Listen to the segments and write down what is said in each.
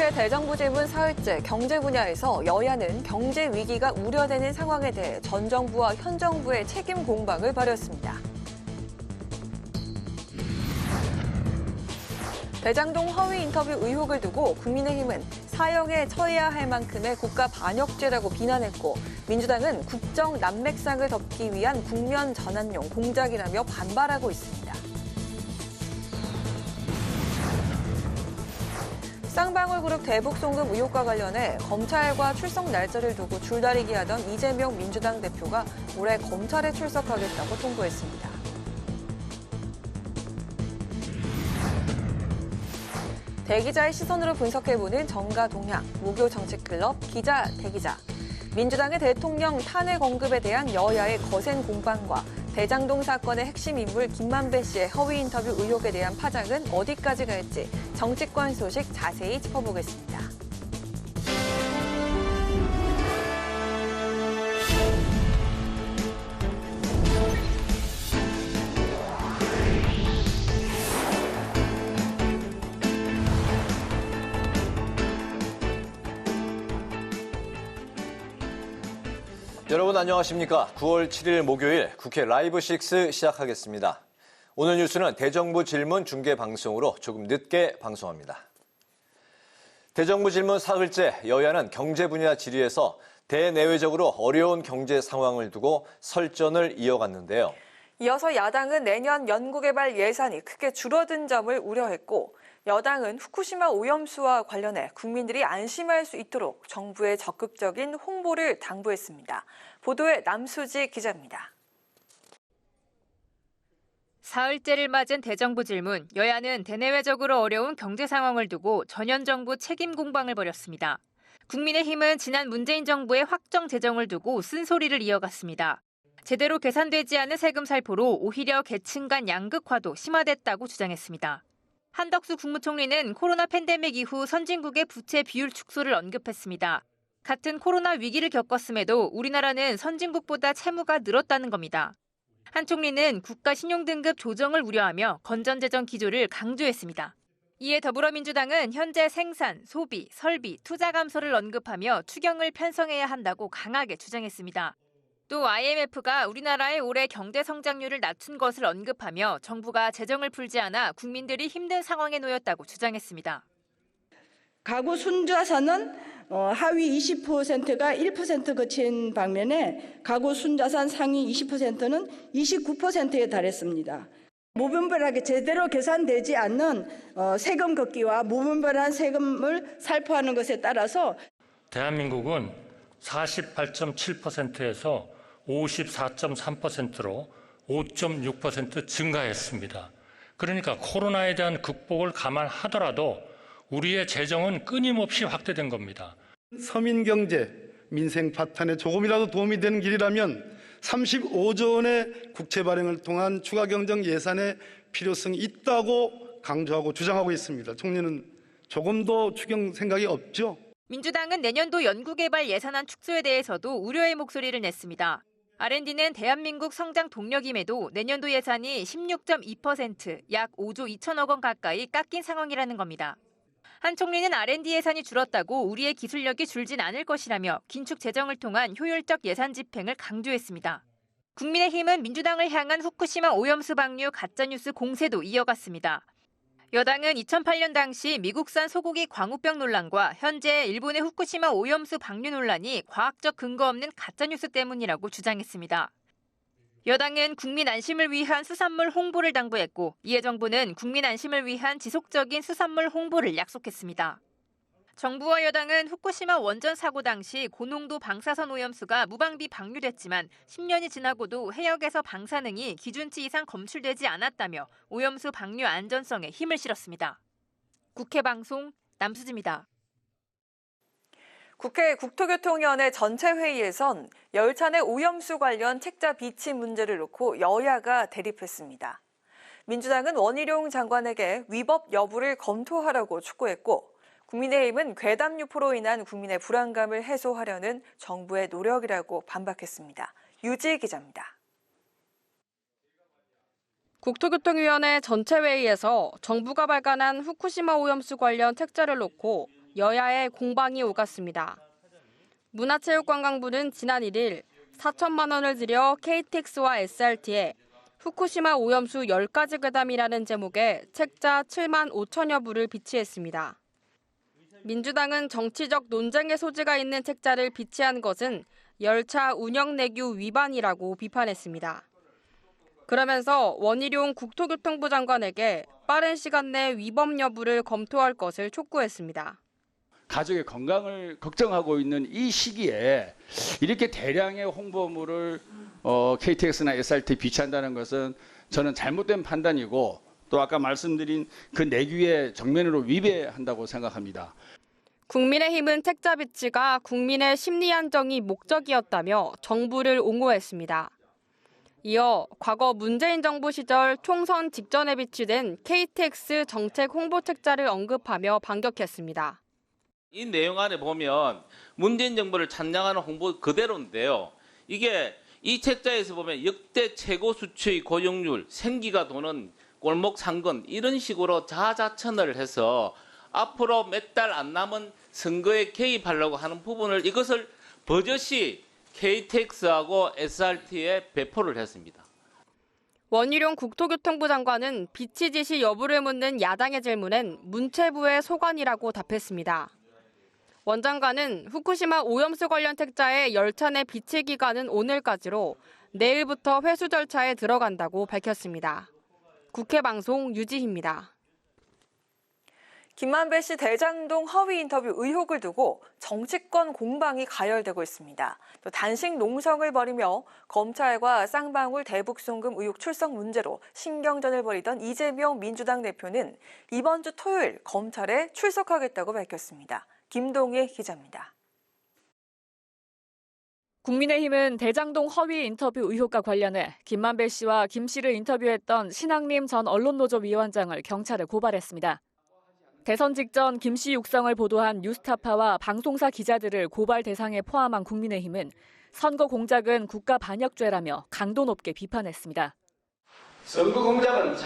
국회 대정부질문 사흘째 경제 분야에서 여야는 경제 위기가 우려되는 상황에 대해 전 정부와 현 정부의 책임 공방을 벌였습니다. 대장동 허위 인터뷰 의혹을 두고 국민의힘은 사형에 처해야 할 만큼의 국가 반역죄라고 비난했고, 민주당은 국정 난맥상을 덮기 위한 국면 전환용 공작이라며 반발하고 있습니다. 쌍방울그룹 대북송금 의혹과 관련해 검찰과 출석 날짜를 두고 줄다리기하던 이재명 민주당 대표가 올해 검찰에 출석하겠다고 통보했습니다. 대기자의 시선으로 분석해보는 정가 동향, 무교 정치클럽 기자 대기자. 민주당의 대통령 탄핵 언급에 대한 여야의 거센 공방과 대장동 사건의 핵심 인물 김만배 씨의 허위 인터뷰 의혹에 대한 파장은 어디까지 갈지 정치권 소식 자세히 짚어보겠습니다. 여러분 안녕하십니까? 9월 7일 목요일 국회 라이브 6 시작하겠습니다. 오늘 뉴스는 대정부 질문 중계 방송으로 조금 늦게 방송합니다. 대정부 질문 사흘째 여야는 경제 분야 질의에서 대내외적으로 어려운 경제 상황을 두고 설전을 이어갔는데요. 이어서 야당은 내년 연구개발 예산이 크게 줄어든 점을 우려했고, 여당은 후쿠시마 오염수와 관련해 국민들이 안심할 수 있도록 정부의 적극적인 홍보를 당부했습니다. 보도에 남수지 기자입니다. 사흘째를 맞은 대정부 질문, 여야는 대내외적으로 어려운 경제 상황을 두고 전현 정부 책임 공방을 벌였습니다. 국민의힘은 지난 문재인 정부의 확정 재정을 두고 쓴소리를 이어갔습니다. 제대로 계산되지 않은 세금 살포로 오히려 계층 간 양극화도 심화됐다고 주장했습니다. 한덕수 국무총리는 코로나 팬데믹 이후 선진국의 부채 비율 축소를 언급했습니다. 같은 코로나 위기를 겪었음에도 우리나라는 선진국보다 채무가 늘었다는 겁니다. 한 총리는 국가 신용등급 조정을 우려하며 건전재정 기조를 강조했습니다. 이에 더불어민주당은 현재 생산, 소비, 설비, 투자 감소를 언급하며 추경을 편성해야 한다고 강하게 주장했습니다. 또 IMF가 우리나라의 올해 경제 성장률을 낮춘 것을 언급하며 정부가 재정을 풀지 않아 국민들이 힘든 상황에 놓였다고 주장했습니다. 가구 순자산은 하위 20%가 1% 거친 반면에 가구 순자산 상위 20%는 29%에 달했습니다. 무분별하게 제대로 계산되지 않는 세금 걷기와 무분별한 세금을 살포하는 것에 따라서 대한민국은 48.7%에서 54.3%로 5.6% 증가했습니다. 그러니까 코로나에 대한 극복을 감안하더라도 우리의 재정은 끊임없이 확대된 겁니다. 서민 경제, 민생 파탄에 조금이라도 도움이 되는 길이라면 35조 원의 국채 발행을 통한 추가 경정 예산의 필요성이 있다고 강조하고 주장하고 있습니다. 총리는 조금도 추경 생각이 없죠? 민주당은 내년도 연구개발 예산안 축소에 대해서도 우려의 목소리를 냈습니다. R&D는 대한민국 성장 동력임에도 내년도 예산이 16.2%, 약 5조 2천억 원 가까이 깎인 상황이라는 겁니다. 한 총리는 R&D 예산이 줄었다고 우리의 기술력이 줄진 않을 것이라며 긴축 재정을 통한 효율적 예산 집행을 강조했습니다. 국민의힘은 민주당을 향한 후쿠시마 오염수 방류 가짜뉴스 공세도 이어갔습니다. 여당은 2008년 당시 미국산 소고기 광우병 논란과 현재 일본의 후쿠시마 오염수 방류 논란이 과학적 근거 없는 가짜뉴스 때문이라고 주장했습니다. 여당은 국민 안심을 위한 수산물 홍보를 당부했고, 이에 정부는 국민 안심을 위한 지속적인 수산물 홍보를 약속했습니다. 정부와 여당은 후쿠시마 원전 사고 당시 고농도 방사선 오염수가 무방비 방류됐지만 10년이 지나고도 해역에서 방사능이 기준치 이상 검출되지 않았다며 오염수 방류 안전성에 힘을 실었습니다. 국회 방송 남수지입니다. 국회 국토교통위원회 전체 회의에선 열차 내 오염수 관련 책자 비치 문제를 놓고 여야가 대립했습니다. 민주당은 원희룡 장관에게 위법 여부를 검토하라고 촉구했고, 국민의힘은 괴담 유포로 인한 국민의 불안감을 해소하려는 정부의 노력이라고 반박했습니다. 유지 기자입니다. 국토교통위원회 전체 회의에서 정부가 발간한 후쿠시마 오염수 관련 책자를 놓고 여야의 공방이 오갔습니다. 문화체육관광부는 지난 1일 4천만 원을 들여 KTX와 SRT에 후쿠시마 오염수 10가지 괴담이라는 제목의 책자 7만 5천여 부를 비치했습니다. 민주당은 정치적 논쟁의 소지가 있는 책자를 비치한 것은 열차 운영 내규 위반이라고 비판했습니다. 그러면서 원희룡 국토교통부 장관에게 빠른 시간 내 위법 여부를 검토할 것을 촉구했습니다. 가족의 건강을 걱정하고 있는 이 시기에 이렇게 대량의 홍보물을 KTX나 SRT에 비치한다는 것은 저는 잘못된 판단이고 또 아까 말씀드린 그 내규에 정면으로 위배한다고 생각합니다. 국민의힘은 책자 비치가 국민의 심리 안정이 목적이었다며 정부를 옹호했습니다. 이어 과거 문재인 정부 시절 총선 직전에 비치된 KTX 정책 홍보 책자를 언급하며 반격했습니다. 이 내용 안에 보면 문재인 정부를 찬양하는 홍보 그대로인데요. 이게 이 책자에서 보면 역대 최고 수치의 고용률, 생기가 도는 골목 상권 이런 식으로 자자천을 해서 앞으로 몇 달 안 남은 선거에 개입하려고 하는 부분을 이것을 버젓이 KTX하고 SRT에 배포를 했습니다. 원희룡 국토교통부 장관은 비치 지시 여부를 묻는 야당의 질문엔 문체부의 소관이라고 답했습니다. 원 장관은 후쿠시마 오염수 관련 책자의 열차 내 비치 기간은 오늘까지로 내일부터 회수 절차에 들어간다고 밝혔습니다. 국회 방송 유지희입니다. 김만배 씨 대장동 허위 인터뷰 의혹을 두고 정치권 공방이 가열되고 있습니다. 또 단식 농성을 벌이며 검찰과 쌍방울 대북 송금 의혹 출석 문제로 신경전을 벌이던 이재명 민주당 대표는 이번 주 토요일 검찰에 출석하겠다고 밝혔습니다. 김동희 기자입니다. 국민의힘은 대장동 허위 인터뷰 의혹과 관련해 김만배 씨와 김 씨를 인터뷰했던 신학림 전 언론노조 위원장을 경찰에 고발했습니다. 대선 직전 김 씨 육성을 보도한 뉴스타파와 방송사 기자들을 고발 대상에 포함한 국민의힘은 선거 공작은 국가 반역죄라며 강도 높게 비판했습니다. 선거 공작은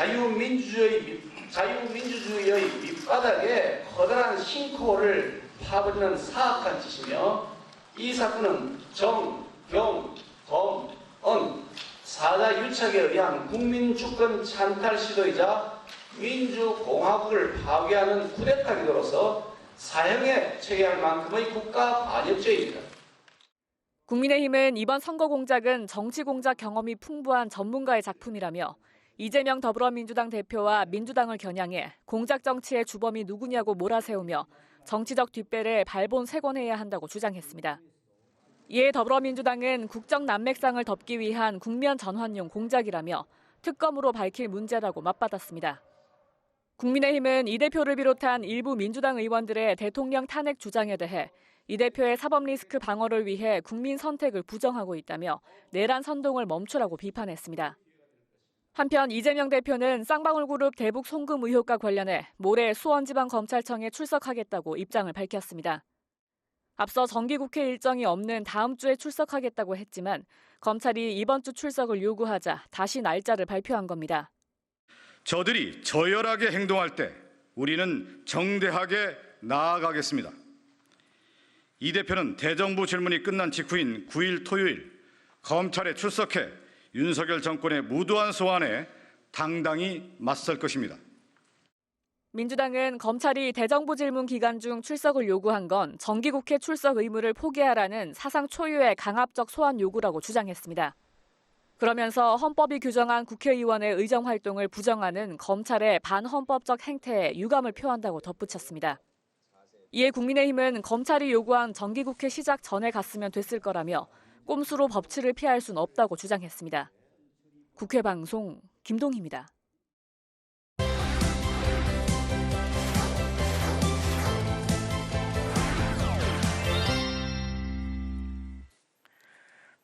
자유민주주의의 밑바닥에 커다란 싱크홀을 파버리는 사악한 짓이며 이 사건은 정, 경, 검, 은 사자 유착에 의한 국민 주권 찬탈 시도이자 민주공화국을 파괴하는 쿠데타 기도로서 사형에 처해할 만큼의 국가 반역죄입니다. 국민의힘은 이번 선거 공작은 정치 공작 경험이 풍부한 전문가의 작품이라며 이재명 더불어민주당 대표와 민주당을 겨냥해 공작 정치의 주범이 누구냐고 몰아세우며 정치적 뒷배를 발본색원해야 한다고 주장했습니다. 이에 더불어민주당은 국정 난맥상을 덮기 위한 국면 전환용 공작이라며 특검으로 밝힐 문제라고 맞받았습니다. 국민의힘은 이 대표를 비롯한 일부 민주당 의원들의 대통령 탄핵 주장에 대해 이 대표의 사법 리스크 방어를 위해 국민 선택을 부정하고 있다며 내란 선동을 멈추라고 비판했습니다. 한편 이재명 대표는 쌍방울그룹 대북 송금 의혹과 관련해 모레 수원지방검찰청에 출석하겠다고 입장을 밝혔습니다. 앞서 정기국회 일정이 없는 다음 주에 출석하겠다고 했지만 검찰이 이번 주 출석을 요구하자 다시 날짜를 발표한 겁니다. 저들이 저열하게 행동할 때 우리는 정대하게 나아가겠습니다. 이 대표는 대정부 질문이 끝난 직후인 9일 토요일 검찰에 출석해 윤석열 정권의 무도한 소환에 당당히 맞설 것입니다. 민주당은 검찰이 대정부 질문 기간 중 출석을 요구한 건 정기국회 출석 의무를 포기하라는 사상 초유의 강압적 소환 요구라고 주장했습니다. 그러면서 헌법이 규정한 국회의원의 의정 활동을 부정하는 검찰의 반헌법적 행태에 유감을 표한다고 덧붙였습니다. 이에 국민의힘은 검찰이 요구한 정기국회 시작 전에 갔으면 됐을 거라며 꼼수로 법치를 피할 수는 없다고 주장했습니다. 국회 방송 김동희입니다.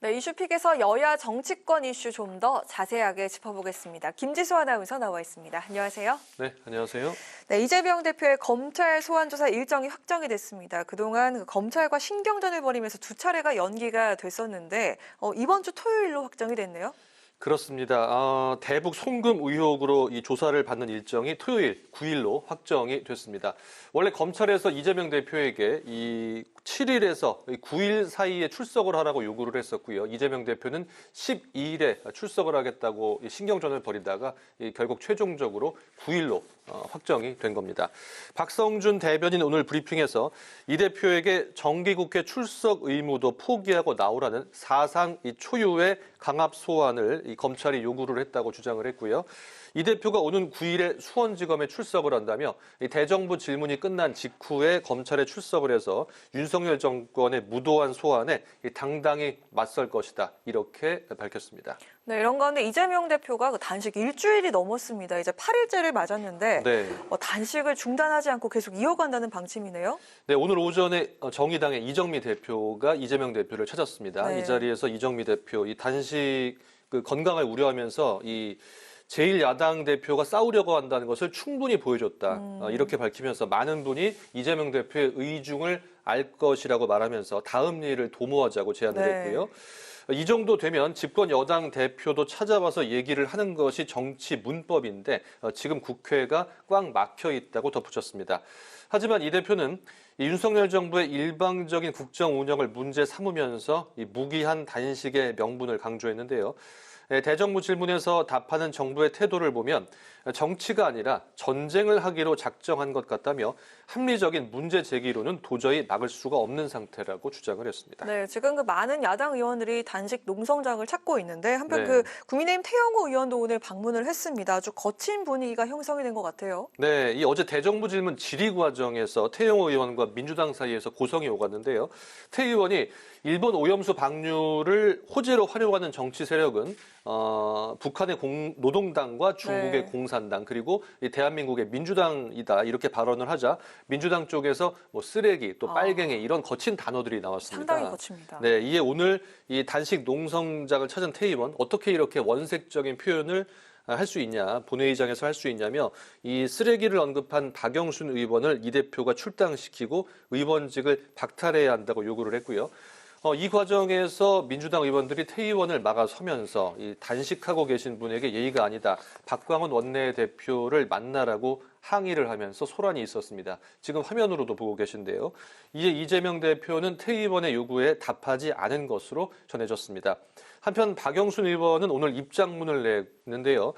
네, 이슈픽에서 여야 정치권 이슈 좀 더 자세하게 짚어보겠습니다. 김지수 아나운서 나와 있습니다. 안녕하세요. 네, 안녕하세요. 네, 이재명 대표의 검찰 소환 조사 일정이 확정이 됐습니다. 그동안 검찰과 신경전을 벌이면서 두 차례가 연기가 됐었는데 이번 주 토요일로 확정이 됐네요. 그렇습니다. 대북 송금 의혹으로 이 조사를 받는 일정이 토요일 9일로 확정이 됐습니다. 원래 검찰에서 이재명 대표에게 이 7일에서 9일 사이에 출석을 하라고 요구를 했었고요. 이재명 대표는 12일에 출석을 하겠다고 신경전을 벌이다가 결국 최종적으로 9일로 확정이 된 겁니다. 박성준 대변인 오늘 브리핑에서 이 대표에게 정기국회 출석 의무도 포기하고 나오라는 사상 초유의 강압 소환을 이 검찰이 요구를 했다고 주장을 했고요. 이 대표가 오는 9일에 수원지검에 출석을 한다며 이 대정부 질문이 끝난 직후에 검찰에 출석을 해서 윤석열 정권의 무도한 소환에 당당히 맞설 것이다. 이렇게 밝혔습니다. 네, 이런 가운데 이재명 대표가 그 단식 일주일이 넘었습니다. 이제 8일째를 맞았는데 네. 단식을 중단하지 않고 계속 이어간다는 방침이네요. 네, 오늘 오전에 정의당의 이정미 대표가 이재명 대표를 찾았습니다. 네. 이 자리에서 이정미 대표 이 단식 건강을 우려하면서 이 제1야당 대표가 싸우려고 한다는 것을 충분히 보여줬다. 이렇게 밝히면서 많은 분이 이재명 대표의 의중을 알 것이라고 말하면서 다음 일을 도모하자고 제안을 네. 했고요. 이 정도 되면 집권 여당 대표도 찾아와서 얘기를 하는 것이 정치 문법인데 지금 국회가 꽉 막혀 있다고 덧붙였습니다. 하지만 이 대표는 이 윤석열 정부의 일방적인 국정 운영을 문제 삼으면서 이 무기한 단식의 명분을 강조했는데요. 대정부 질문에서 답하는 정부의 태도를 보면 정치가 아니라 전쟁을 하기로 작정한 것 같다며 합리적인 문제 제기로는 도저히 막을 수가 없는 상태라고 주장을 했습니다. 네, 지금 그 많은 야당 의원들이 단식 농성장을 찾고 있는데 한편 네. 그 국민의힘 태영호 의원도 오늘 방문을 했습니다. 아주 거친 분위기가 형성이 된 것 같아요. 네, 이 어제 대정부 질문 질의 과정에서 태영호 의원과 민주당 사이에서 고성이 오갔는데요. 태 의원이 일본 오염수 방류를 호재로 활용하는 정치 세력은 북한의 노동당과 중국의 네. 공산당 그리고 이 대한민국의 민주당이다 이렇게 발언을 하자 민주당 쪽에서 뭐 쓰레기 또 빨갱이 이런 거친 단어들이 나왔습니다. 상당히 거칩니다. 네, 이에 오늘 이 단식 농성장을 찾은 태 의원 어떻게 이렇게 원색적인 표현을 할 수 있냐, 본회의장에서 할 수 있냐며 이 쓰레기를 언급한 박영순 의원을 이 대표가 출당시키고 의원직을 박탈해야 한다고 요구를 했고요. 이 과정에서 민주당 의원들이 태 의원을 막아서면서 이 단식하고 계신 분에게 예의가 아니다. 박광원 원내대표를 만나라고 항의를 하면서 소란이 있었습니다. 지금 화면으로도 보고 계신데요. 이에 이재명 대표는 태 의원의 요구에 답하지 않은 것으로 전해졌습니다. 한편 박영순 의원은 오늘 입장문을 냈는데요.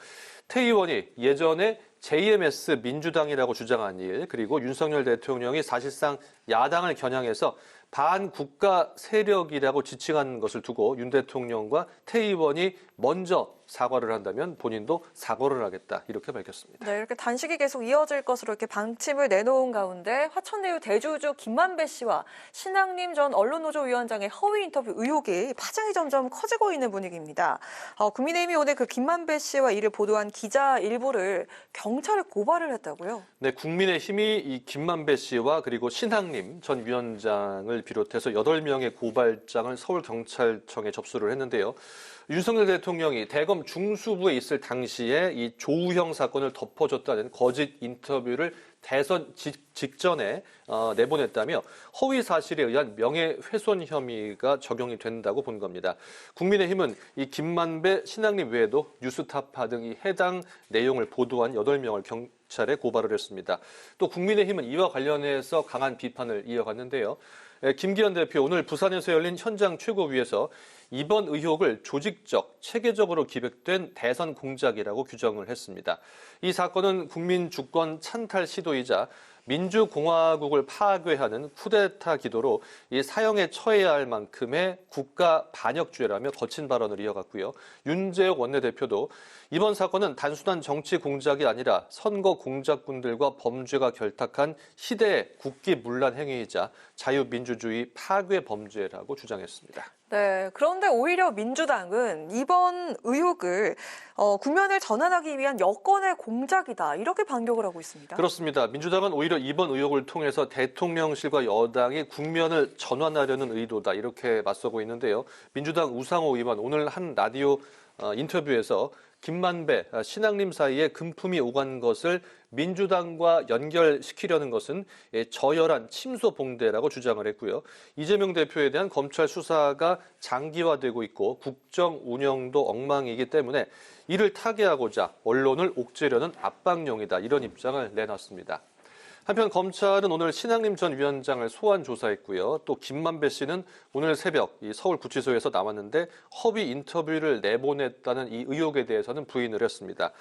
태 의원이 예전에 JMS 민주당이라고 주장한 일 그리고 윤석열 대통령이 사실상 야당을 겨냥해서 반국가 세력이라고 지칭한 것을 두고 윤 대통령과 태 의원이 먼저 사과를 한다면 본인도 사과를 하겠다 이렇게 밝혔습니다. 네, 이렇게 단식이 계속 이어질 것으로 이렇게 방침을 내놓은 가운데 화천대유 대주주 김만배 씨와 신학림 전 언론노조위원장의 허위 인터뷰 의혹이 파장이 점점 커지고 있는 분위기입니다. 국민의힘이 오늘 그 김만배 씨와 이를 보도한 기자 일부를 경찰에 고발을 했다고요? 네, 국민의힘이 이 김만배 씨와 그리고 신학림 전 위원장을 비롯해서 8명의 고발장을 서울경찰청에 접수를 했는데요. 윤석열 대통령이 대검 중수부에 있을 당시에 이 조우형 사건을 덮어줬다는 거짓 인터뷰를 대선 직전에 내보냈다며 허위 사실에 의한 명예훼손 혐의가 적용이 된다고 본 겁니다. 국민의힘은 이 김만배, 신학림 외에도 뉴스타파 등이 해당 내용을 보도한 8명을 경찰에 고발을 했습니다. 또 국민의힘은 이와 관련해서 강한 비판을 이어갔는데요. 김기현 대표 오늘 부산에서 열린 현장 최고위에서 이번 의혹을 조직적, 체계적으로 기획된 대선 공작이라고 규정을 했습니다. 이 사건은 국민 주권 찬탈 시도이자 민주공화국을 파괴하는 쿠데타 기도로 이 사형에 처해야 할 만큼의 국가 반역죄라며 거친 발언을 이어갔고요. 윤재욱 원내대표도 이번 사건은 단순한 정치 공작이 아니라 선거 공작꾼들과 범죄가 결탁한 시대의 국기문란 행위이자 자유민주주의 파괴 범죄라고 주장했습니다. 네, 그런데 오히려 민주당은 이번 의혹을 국면을 전환하기 위한 여권의 공작이다 이렇게 반격을 하고 있습니다. 그렇습니다. 민주당은 오히려 이번 의혹을 통해서 대통령실과 여당이 국면을 전환하려는 의도다 이렇게 맞서고 있는데요. 민주당 우상호 의원 오늘 한 라디오 인터뷰에서 김만배, 신앙림 사이에 금품이 오간 것을 민주당과 연결시키려는 것은 저열한 침소봉대라고 주장을 했고요. 이재명 대표에 대한 검찰 수사가 장기화되고 있고 국정 운영도 엉망이기 때문에 이를 타개하고자 언론을 옥죄려는 압박용이다, 이런 입장을 내놨습니다. 한편 검찰은 오늘 신앙림 전 위원장을 소환 조사했고요. 또 김만배 씨는 오늘 새벽 서울구치소에서 나왔는데 허위 인터뷰를 내보냈다는 이 의혹에 대해서는 부인을 했습니다.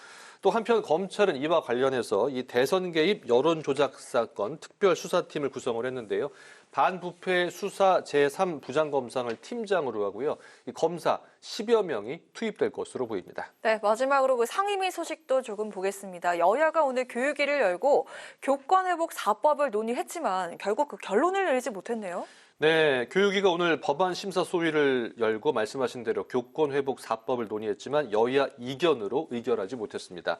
또 한편 검찰은 이와 관련해서 이 대선 개입 여론 조작 사건 특별수사팀을 구성을 했는데요. 반부패 수사 제3부장검사를 팀장으로 하고요. 이 검사 10여 명이 투입될 것으로 보입니다. 네, 마지막으로 그 상임위 소식도 조금 보겠습니다. 여야가 오늘 교육위를 열고 교권회복 4법을 논의했지만 결국 그 결론을 내리지 못했네요. 네, 교육위가 오늘 법안 심사 소위를 열고 말씀하신 대로 교권회복 4법을 논의했지만 여야 이견으로 의결하지 못했습니다.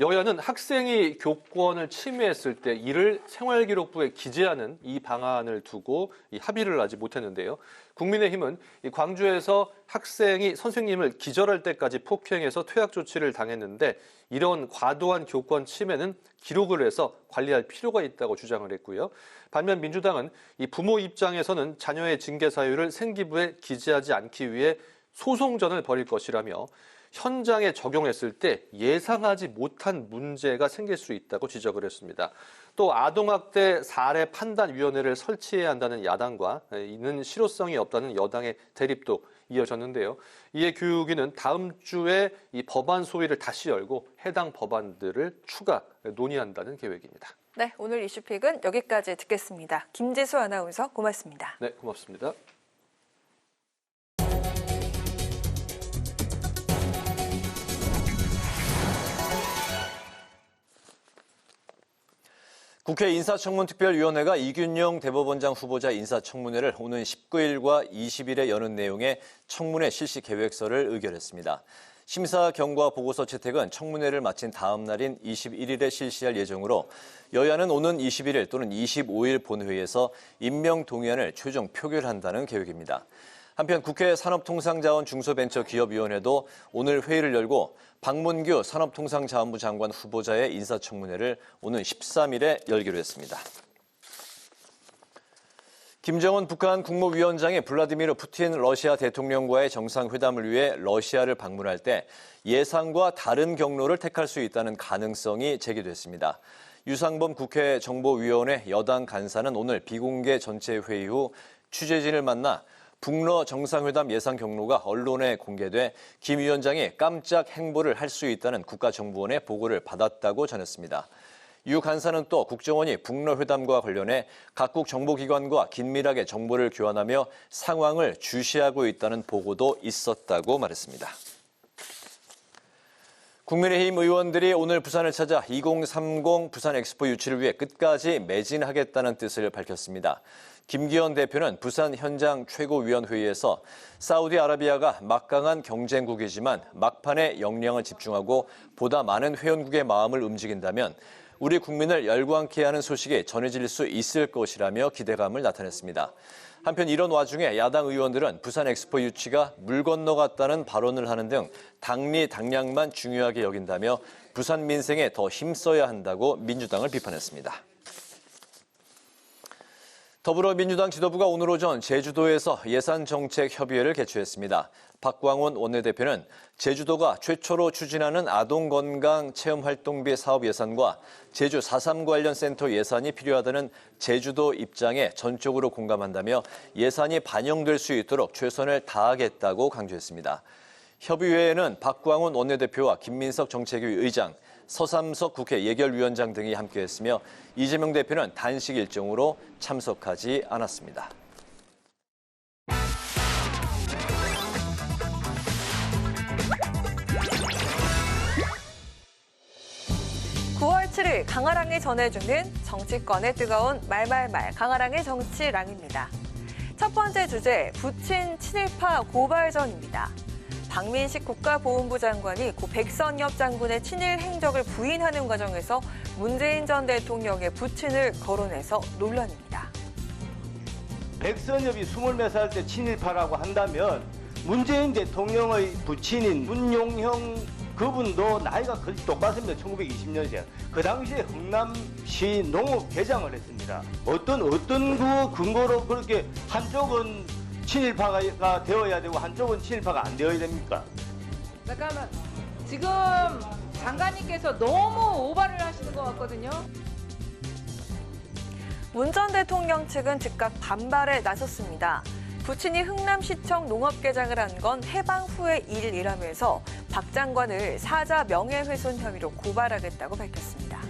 여야는 학생이 교권을 침해했을 때 이를 생활기록부에 기재하는 이 방안을 두고 합의를 하지 못했는데요. 국민의힘은 광주에서 학생이 선생님을 기절할 때까지 폭행해서 퇴학 조치를 당했는데 이런 과도한 교권 침해는 기록을 해서 관리할 필요가 있다고 주장을 했고요. 반면 민주당은 이 부모 입장에서는 자녀의 징계 사유를 생기부에 기재하지 않기 위해 소송전을 벌일 것이라며 현장에 적용했을 때 예상하지 못한 문제가 생길 수 있다고 지적을 했습니다. 또 아동학대 사례 판단위원회를 설치해야 한다는 야당과 이는 실효성이 없다는 여당의 대립도 이어졌는데요. 이에 교육위는 다음 주에 이 법안 소위를 다시 열고 해당 법안들을 추가 논의한다는 계획입니다. 네, 오늘 이슈픽은 여기까지 듣겠습니다. 김재수 아나운서 고맙습니다. 네, 고맙습니다. 국회 인사청문특별위원회가 이균영 대법원장 후보자 인사청문회를 오는 19일과 20일에 여는 내용의 청문회 실시 계획서를 의결했습니다. 심사 경과 보고서 채택은 청문회를 마친 다음 날인 21일에 실시할 예정으로 여야는 오는 21일 또는 25일 본회의에서 임명 동의안을 최종 표결한다는 계획입니다. 한편 국회 산업통상자원중소벤처기업위원회도 오늘 회의를 열고 박문규 산업통상자원부 장관 후보자의 인사청문회를 오는 13일에 열기로 했습니다. 김정은 북한 국무위원장이 블라디미르 푸틴 러시아 대통령과의 정상회담을 위해 러시아를 방문할 때 예상과 다른 경로를 택할 수 있다는 가능성이 제기됐습니다. 유상범 국회 정보위원회 여당 간사는 오늘 비공개 전체 회의 후 취재진을 만나 북러 정상회담 예상 경로가 언론에 공개돼 김 위원장이 깜짝 행보를 할 수 있다는 국가정보원의 보고를 받았다고 전했습니다. 유 간사는 또 국정원이 북러 회담과 관련해 각국 정보기관과 긴밀하게 정보를 교환하며 상황을 주시하고 있다는 보고도 있었다고 말했습니다. 국민의힘 의원들이 오늘 부산을 찾아 2030 부산 엑스포 유치를 위해 끝까지 매진하겠다는 뜻을 밝혔습니다. 김기현 대표는 부산 현장 최고위원회의에서 사우디아라비아가 막강한 경쟁국이지만 막판에 역량을 집중하고 보다 많은 회원국의 마음을 움직인다면 우리 국민을 열광케 하는 소식이 전해질 수 있을 것이라며 기대감을 나타냈습니다. 한편 이런 와중에 야당 의원들은 부산 엑스포 유치가 물 건너갔다는 발언을 하는 등 당리 당략만 중요하게 여긴다며 부산 민생에 더 힘써야 한다고 민주당을 비판했습니다. 더불어민주당 지도부가 오늘 오전 제주도에서 예산정책협의회를 개최했습니다. 박광원 원내대표는 제주도가 최초로 추진하는 아동건강체험활동비 사업 예산과 제주 4.3 관련 센터 예산이 필요하다는 제주도 입장에 전적으로 공감한다며 예산이 반영될 수 있도록 최선을 다하겠다고 강조했습니다. 협의회에는 박광원 원내대표와 김민석 정책위 의장, 서삼석 국회 예결위원장 등이 함께했으며 이재명 대표는 단식 일정으로 참석하지 않았습니다. 9월 7일 강아랑이 전해주는 정치권의 뜨거운 말말말 강아랑의 정치랑입니다. 첫 번째 주제, 부친 친일파 고발전입니다. 박민식 국가보훈부 장관이 고 백선엽 장군의 친일 행적을 부인하는 과정에서 문재인 전 대통령의 부친을 거론해서 논란입니다. 백선엽이 24살 때 친일파라고 한다면 문재인 대통령의 부친인 문용형 그분도 나이가 거의 똑같습니다. 1920년생. 그 당시에 흥남시 농업회장을 했습니다. 어떤 그 근거로 그렇게 한쪽은 친일파가 되어야 되고 한쪽은 친일파가 안 되어야 됩니까? 잠깐만. 지금 장관님께서 너무 오바를 하시는 것 같거든요. 문 전 대통령 측은 즉각 반발에 나섰습니다. 부친이 흥남시청 농업개장을 한 건 해방 후의 일이라면서 박 장관을 사자 명예훼손 혐의로 고발하겠다고 밝혔습니다.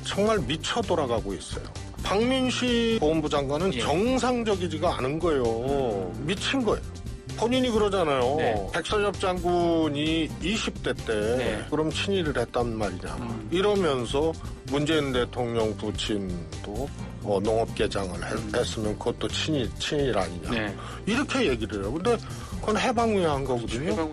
정말 미쳐 돌아가고 있어요. 박민식 보훈부 장관은 정상적이지가 않은 거예요. 미친 거예요. 본인이 그러잖아요. 네. 백선엽 장군이 20대 때 그럼 친일을 했단 말이냐. 이러면서 문재인 대통령 부친도 농업개장을 했으면 그것도 친일 아니냐. 이렇게 얘기를 해요. 근데 그건 해방 후에 한 거거든요.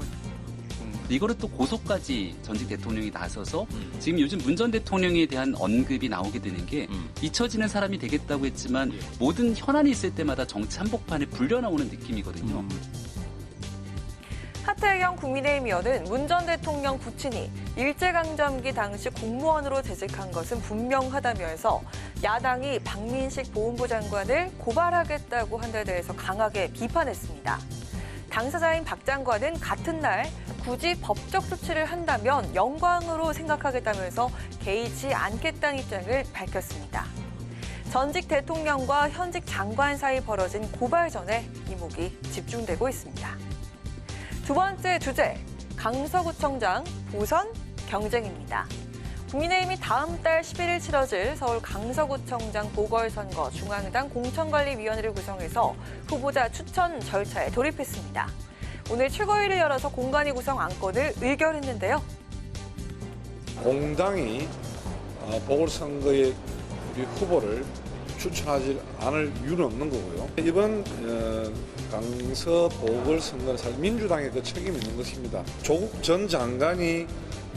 이거를 또 고소까지 전직 대통령이 나서서 지금 요즘 문 전 대통령에 대한 언급이 나오게 되는 게 잊혀지는 사람이 되겠다고 했지만 모든 현안이 있을 때마다 정치 한복판에 불려나오는 느낌이거든요. 하태경 국민의힘 의원은 문 전 대통령 부친이 일제강점기 당시 공무원으로 재직한 것은 분명하다면서 야당이 박민식 보훈부 장관을 고발하겠다고 한 데 대해서 강하게 비판했습니다. 당사자인 박 장관은 같은 날 굳이 법적 조치를 한다면 영광으로 생각하겠다면서 개의치 않겠다는 입장을 밝혔습니다. 전직 대통령과 현직 장관 사이 벌어진 고발전에 이목이 집중되고 있습니다. 두 번째 주제, 강서구청장 부선 경쟁입니다. 국민의힘이 다음 달 11일 치러질 서울 강서구청장 보궐선거 중앙당 공천관리위원회를 구성해서 후보자 추천 절차에 돌입했습니다. 오늘 최고위를 열어서 공관위 구성 안건을 의결했는데요. 공당이 보궐선거에 우리 후보를 추천하지 않을 이유는 없는 거고요. 이번 강서 보궐선거는 사실 민주당의 그 책임이 있는 것입니다. 조국 전 장관이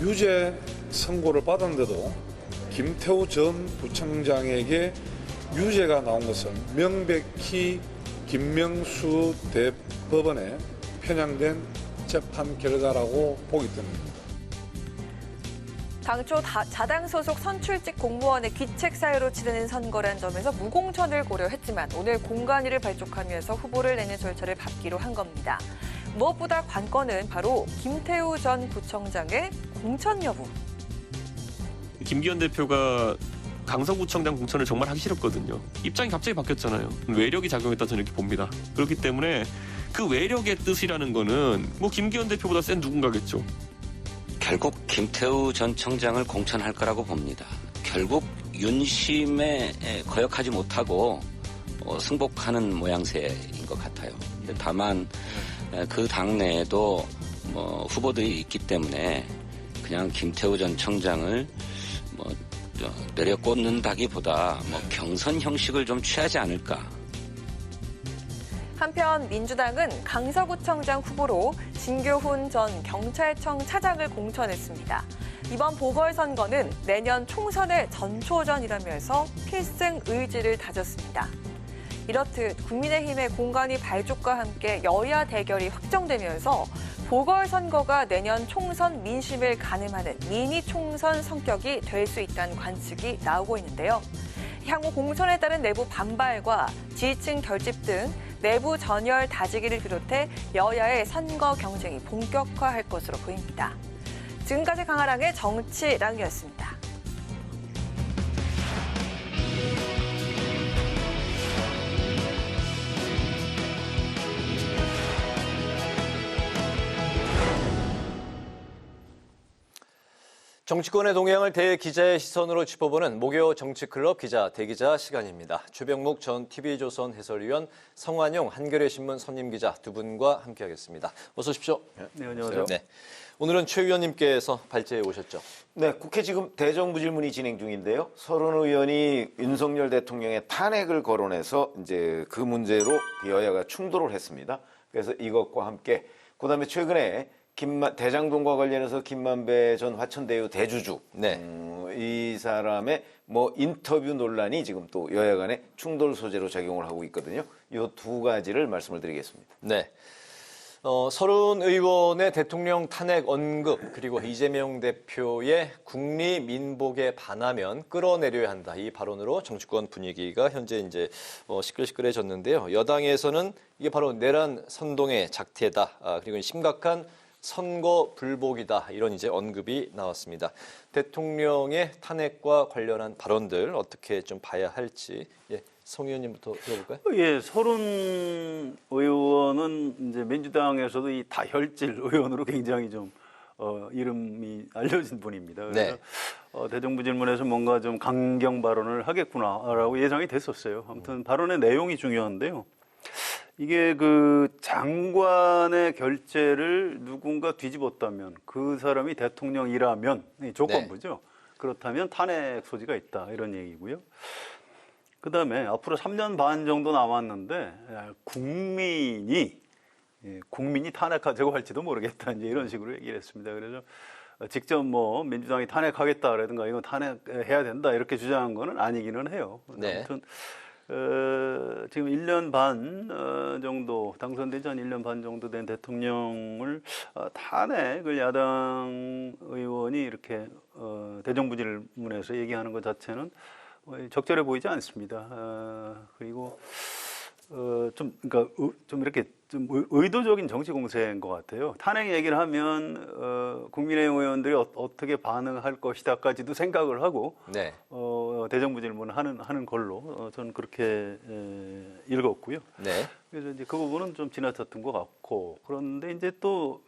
유죄 선고를 받았는데도 김태우 전 부청장에게 유죄가 나온 것은 명백히 김명수 대법원에 편향된 재판 결과라고 보기 때문입니다. 당초 자당 소속 선출직 공무원의 귀책 사유로 치르는 선거란 점에서 무공천을 고려했지만 오늘 공관위를 발족하면서 후보를 내는 절차를 밟기로 한 겁니다. 무엇보다 관건은 바로 김태우 전 구청장의 공천 여부. 김기현 대표가 강서구청장 공천을 정말 하기 싫었거든요. 입장이 갑자기 바뀌었잖아요. 외력이 작용했다 저는 이렇게 봅니다. 그렇기 때문에 그 외력의 뜻이라는 거는 뭐 김기현 대표보다 센 누군가겠죠. 결국 김태우 전 청장을 공천할 거라고 봅니다. 결국 윤심에 거역하지 못하고 승복하는 모양새인 것 같아요. 다만 그 당내에도 후보들이 있기 때문에 그냥 김태우 전 청장을 내려꽂는다기보다 경선 형식을 좀 취하지 않을까. 한편 민주당은 강서구청장 후보로 진교훈 전 경찰청 차장을 공천했습니다. 이번 보궐선거는 내년 총선의 전초전이라면서 필승 의지를 다졌습니다. 이렇듯 국민의힘의 공관위 발족과 함께 여야 대결이 확정되면서 보궐선거가 내년 총선 민심을 가늠하는 미니 총선 성격이 될 수 있다는 관측이 나오고 있는데요. 향후 공천에 따른 내부 반발과 지지층 결집 등 내부 전열 다지기를 비롯해 여야의 선거 경쟁이 본격화할 것으로 보입니다. 지금까지 강아랑의 정치랑이었습니다. 정치권의 동향을 대기자의 시선으로 짚어보는 목요 정치클럽 기자 대기자 시간입니다. 최병묵 전 TV조선 해설위원, 성완용 한겨레신문 선임기자 두 분과 함께하겠습니다. 어서 오십시오. 네, 안녕하세요. 네. 오늘은 최 위원님께서 발제해 오셨죠. 네, 국회 지금 대정부 질문이 진행 중인데요. 서른 의원이 윤석열 대통령의 탄핵을 거론해서 이제 그 문제로 여야가 충돌을 했습니다. 그래서 이것과 함께 그다음에 최근에 대장동과 관련해서 김만배 전 화천대유 대주주 이 사람의 인터뷰 논란이 지금 또 여야 간의 충돌 소재로 작용을 하고 있거든요. 이 두 가지를 말씀을 드리겠습니다. 네. 서른 의원의 대통령 탄핵 언급 그리고 이재명 대표의 국리 민복에 반하면 끌어내려야 한다. 이 발언으로 정치권 분위기가 현재 이제 시끌시끌해졌는데요. 여당에서는 이게 바로 내란 선동의 작태다. 그리고 심각한 선거 불복이다. 이런 이제 언급이 나왔습니다. 대통령의 탄핵과 관련한 발언들 어떻게 좀 봐야 할지. 송 의원님부터 들어볼까요? 예, 서른 의원은 이제 민주당에서도 이 다혈질 의원으로 굉장히 좀 이름이 알려진 분입니다. 그래서 대정부 질문에서 뭔가 좀 강경 발언을 하겠구나라고 예상이 됐었어요. 아무튼 발언의 내용이 중요한데요. 이게 그 장관의 결재를 누군가 뒤집었다면 그 사람이 대통령이라면 조건부죠. 그렇다면 탄핵 소지가 있다 이런 얘기고요. 그다음에 앞으로 3년 반 정도 남았는데 국민이 탄핵하자고 할지도 모르겠다 이제 이런 식으로 얘기를 했습니다. 그래서 직접 뭐 민주당이 탄핵하겠다라든가 이건 탄핵해야 된다 이렇게 주장한 거는 아니기는 해요. 아무튼 지금 1년 반 정도 당선된 지 한 1년 반 정도 된 대통령을 탄핵을 야당 의원이 이렇게 대정부 질문에서 얘기하는 것 자체는 적절해 보이지 않습니다. 그리고 그러니까 좀 이렇게 좀 의도적인 정치 공세인 것 같아요. 탄핵 얘기를 하면 국민의힘 의원들이 어떻게 반응할 것이다까지도 생각을 하고 대정부 질문을 하는 걸로 저는 그렇게 읽었고요. 그래서 이제 그 부분은 좀 지나쳤던 것 같고 그런데 이제 또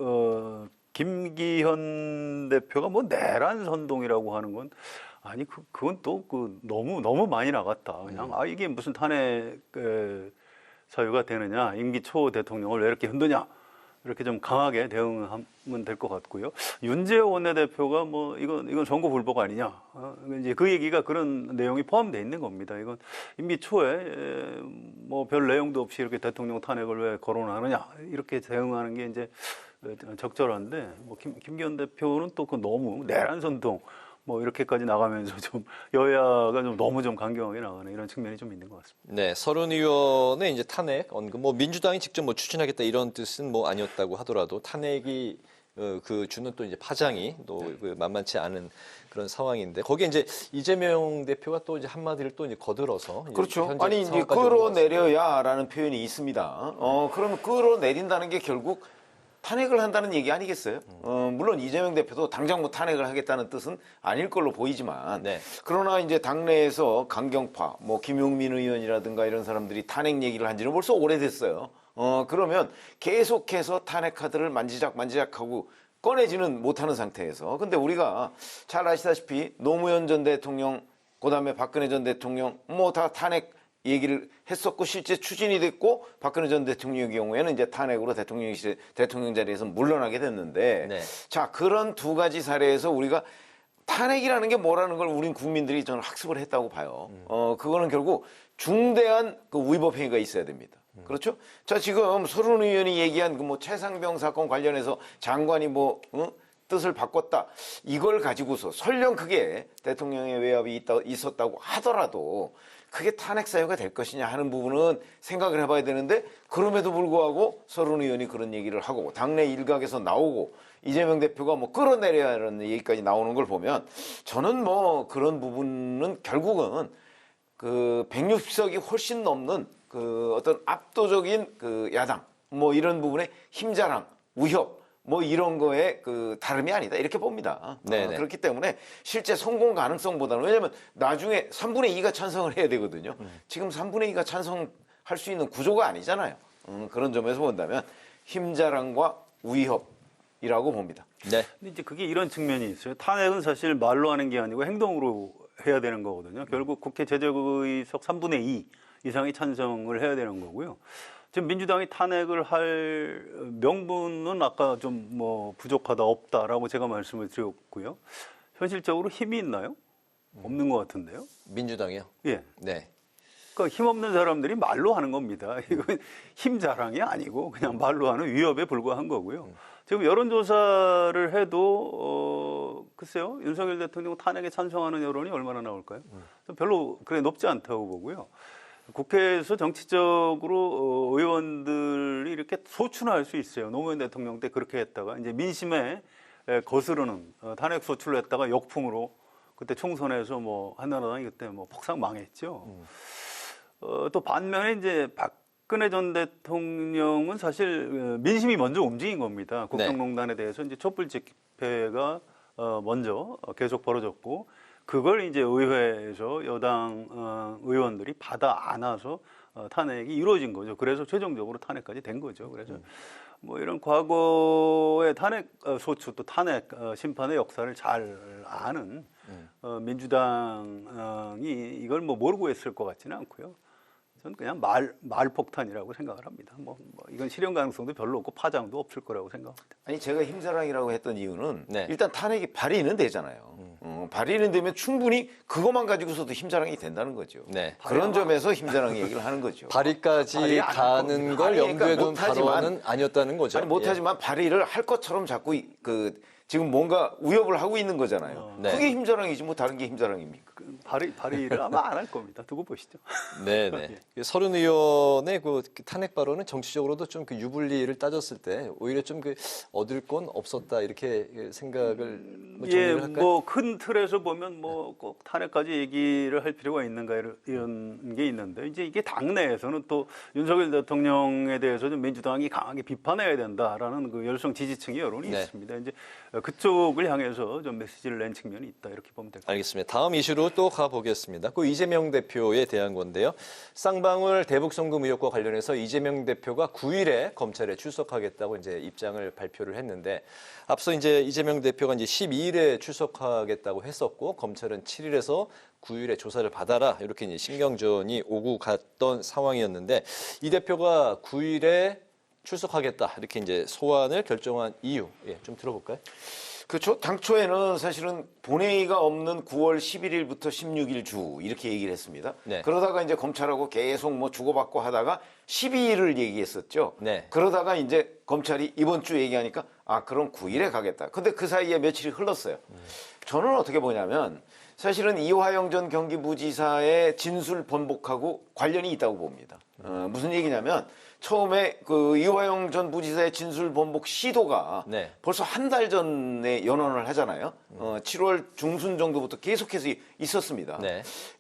김기현 대표가 뭐 내란 선동이라고 하는 건 아니 그건 또 너무 많이 나갔다. 그냥 이게 무슨 탄핵 사유가 되느냐, 임기 초 대통령을 왜 이렇게 흔드냐, 이렇게 좀 강하게 대응하면 될 것 같고요. 윤재호 원내대표가 뭐 이건 선거 불복 아니냐, 이제 그 얘기가 그런 내용이 포함되어 있는 겁니다. 이건 임기 초에 뭐 별 내용도 없이 이렇게 대통령 탄핵을 왜 거론하느냐 이렇게 대응하는 게 이제 적절한데 뭐 김기현 대표는 또 그 너무 내란 선동. 뭐 이렇게까지 나가면서 좀 여야가 좀 너무 좀 강경하게 나가는 이런 측면이 좀 있는 것 같습니다. 네, 서른 의원의 이제 탄핵 언급, 뭐 민주당이 직접 뭐 추진하겠다 이런 뜻은 뭐 아니었다고 하더라도 탄핵이 그 주는 또 이제 파장이 또 만만치 않은 그런 상황인데 거기에 이제 이재명 대표가 또 이제 한마디를 또 이제 거들어서 그렇죠. 아니 이제 끌어내려야라는 표현이 있습니다. 그러면 끌어내린다는 게 결국 탄핵을 한다는 얘기 아니겠어요? 물론 이재명 대표도 당장 뭐 탄핵을 하겠다는 뜻은 아닐 걸로 보이지만 그러나 이제 당내에서 강경파, 뭐 김용민 의원이라든가 이런 사람들이 탄핵 얘기를 한 지는 벌써 오래됐어요. 그러면 계속해서 탄핵 카드를 만지작하고 꺼내지는 못하는 상태에서 근데 우리가 잘 아시다시피 노무현 전 대통령, 그다음에 박근혜 전 대통령 뭐 다 탄핵 얘기를 했었고 실제 추진이 됐고 박근혜 전 대통령의 경우에는 이제 탄핵으로 대통령 자리에서 물러나게 됐는데 자 그런 두 가지 사례에서 우리가 탄핵이라는 게 뭐라는 걸 우린 국민들이 저는 학습을 했다고 봐요. 그거는 결국 중대한 그 위법 행위가 있어야 됩니다. 그렇죠? 자 지금 서른 의원이 얘기한 그 뭐 최상병 사건 관련해서 장관이 뭐 뜻을 바꿨다 이걸 가지고서 설령 그게 대통령의 외압이 있었다고 하더라도 그게 탄핵 사유가 될 것이냐 하는 부분은 생각을 해봐야 되는데 그럼에도 불구하고 서른 의원이 그런 얘기를 하고 당내 일각에서 나오고 이재명 대표가 뭐 끌어내려야 하는 얘기까지 나오는 걸 보면 저는 뭐 그런 부분은 결국은 그 160석이 훨씬 넘는 그 어떤 압도적인 그 야당 뭐 이런 부분에 힘자랑 위협 뭐 이런 거에 그 다름이 아니다 이렇게 봅니다. 그렇기 때문에 실제 성공 가능성보다는 왜냐하면 나중에 3분의 2가 찬성을 해야 되거든요. 지금 3분의 2가 찬성할 수 있는 구조가 아니잖아요. 그런 점에서 본다면 힘자랑과 위협이라고 봅니다. 근데 이제 그게 이런 측면이 있어요. 탄핵은 사실 말로 하는 게 아니고 행동으로 해야 되는 거거든요. 결국 국회 제적의석 3분의 2 이상이 찬성을 해야 되는 거고요. 지금 민주당이 탄핵을 할 명분은 아까 좀 뭐 부족하다 없다라고 제가 말씀을 드렸고요. 현실적으로 힘이 있나요? 없는 것 같은데요. 민주당이요? 예. 네. 그러니까 힘 없는 사람들이 말로 하는 겁니다. 이건 힘 자랑이 아니고 그냥 말로 하는 위협에 불과한 거고요. 지금 여론조사를 해도 글쎄요. 윤석열 대통령 탄핵에 찬성하는 여론이 얼마나 나올까요? 별로 그래 높지 않다고 보고요. 국회에서 정치적으로 의원들이 이렇게 소추할 수 있어요. 노무현 대통령 때 그렇게 했다가 이제 민심에 거스르는 탄핵 소추를 했다가 역풍으로 그때 총선에서 뭐 한나라당이 그때 뭐 폭삭 망했죠. 또 반면에 이제 박근혜 전 대통령은 사실 민심이 먼저 움직인 겁니다. 국정농단에 대해서 이제 촛불 집회가 먼저 계속 벌어졌고 그걸 이제 의회에서 여당 의원들이 받아 안아서 탄핵이 이루어진 거죠. 그래서 최종적으로 탄핵까지 된 거죠. 그래서 뭐 이런 과거의 탄핵 소추 또 탄핵 심판의 역사를 잘 아는 민주당이 이걸 뭐 모르고 했을 것 같지는 않고요. 저는 그냥 말폭탄이라고 생각을 합니다. 뭐 이건 실현 가능성도 별로 없고 파장도 없을 거라고 생각합니다. 아니 제가 힘자랑이라고 했던 이유는 일단 탄핵이 발의는 되잖아요. 발의는 되면 충분히 그것만 가지고서도 힘자랑이 된다는 거죠. 그런 점에서 힘자랑 얘기를 하는 거죠. 발의까지 가는 걸 염두에 둔 발언은 아니었다는 거죠. 아니 못하지만 발의를 할 것처럼 자꾸 지금 뭔가 위협을 하고 있는 거잖아요. 그게 힘자랑이지 뭐 다른 게 힘자랑입니까? 발의를 아마 안 할 겁니다. 두고 보시죠. 네네. 서른 의원의 그 탄핵 발언은 정치적으로도 좀 그 유불리를 따졌을 때 오히려 좀 그 얻을 건 없었다 이렇게 생각을 뭐 정리를 할까요? 뭐 큰 틀에서 보면 뭐 꼭 탄핵까지 얘기를 할 필요가 있는가 이런 게 있는데 이제 이게 당내에서는 또 윤석열 대통령에 대해서 좀 민주당이 강하게 비판해야 된다라는 그 열성 지지층의 여론이 있습니다. 이제 그쪽을 향해서 좀 메시지를 낸 측면이 있다 이렇게 보면 될 것 같습니다. 알겠습니다. 다음 이슈로 또 가보겠습니다. 그 이재명 대표에 대한 건데요. 쌍방울 대북송금 의혹과 관련해서 이재명 대표가 9일에 검찰에 출석하겠다고 이제 입장을 발표를 했는데 앞서 이제 이재명 대표가 이제 12일에 출석하겠다고 했었고 검찰은 7일에서 9일에 조사를 받아라 이렇게 이제 신경전이 오고 갔던 상황이었는데 이 대표가 9일에 출석하겠다 이렇게 이제 소환을 결정한 이유 좀 들어볼까요? 그렇죠. 당초에는 사실은 본회의가 없는 9월 11일부터 16일 주 이렇게 얘기를 했습니다. 그러다가 이제 검찰하고 계속 뭐 주고받고 하다가 12일을 얘기했었죠. 그러다가 이제 검찰이 이번 주 얘기하니까 그럼 9일에 가겠다. 근데 그 사이에 며칠이 흘렀어요. 저는 어떻게 보냐면 사실은 이화영 전 경기부지사의 진술 번복하고 관련이 있다고 봅니다. 무슨 얘기냐면 처음에 그 이화영 전 부지사의 진술 번복 시도가 벌써 한 달 전에 연원을 하잖아요. 7월 중순 정도부터 계속해서 있었습니다.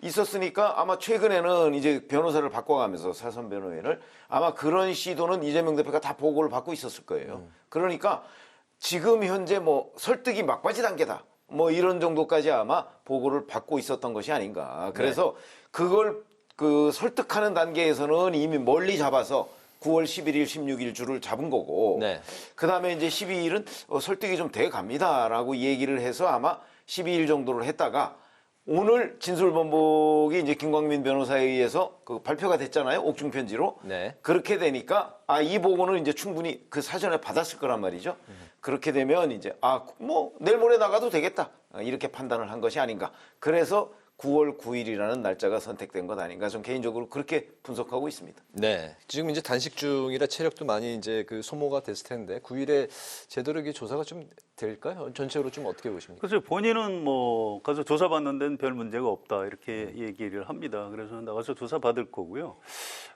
있었으니까 아마 최근에는 이제 변호사를 바꿔가면서 사선 변호인을 아마 그런 시도는 이재명 대표가 다 보고를 받고 있었을 거예요. 그러니까 지금 현재 뭐 설득이 막바지 단계다. 뭐 이런 정도까지 아마 보고를 받고 있었던 것이 아닌가. 그래서 그걸 그 설득하는 단계에서는 이미 멀리 잡아서 9월 11일, 16일 주를 잡은 거고 그다음에 이제 12일은 설득이 좀 돼 갑니다라고 얘기를 해서 아마 12일 정도를 했다가 오늘 진술번복이 이제 김광민 변호사에 의해서 그 발표가 됐잖아요. 옥중 편지로. 그렇게 되니까 이 보고는 이제 충분히 그 사전에 받았을 거란 말이죠. 그렇게 되면 이제 뭐 내일 모레 나가도 되겠다. 이렇게 판단을 한 것이 아닌가. 그래서 9월 9일이라는 날짜가 선택된 것 아닌가. 좀 개인적으로 그렇게 분석하고 있습니다. 네. 지금 이제 단식 중이라 체력도 많이 이제 그 소모가 됐을 텐데 9일에 제대로 이게 조사가 좀 될까요? 전체적으로 좀 어떻게 보십니까? 그래서 본인은 뭐 가서 조사받는 데는 별 문제가 없다 이렇게 얘기를 합니다. 그래서 나가서 조사받을 거고요.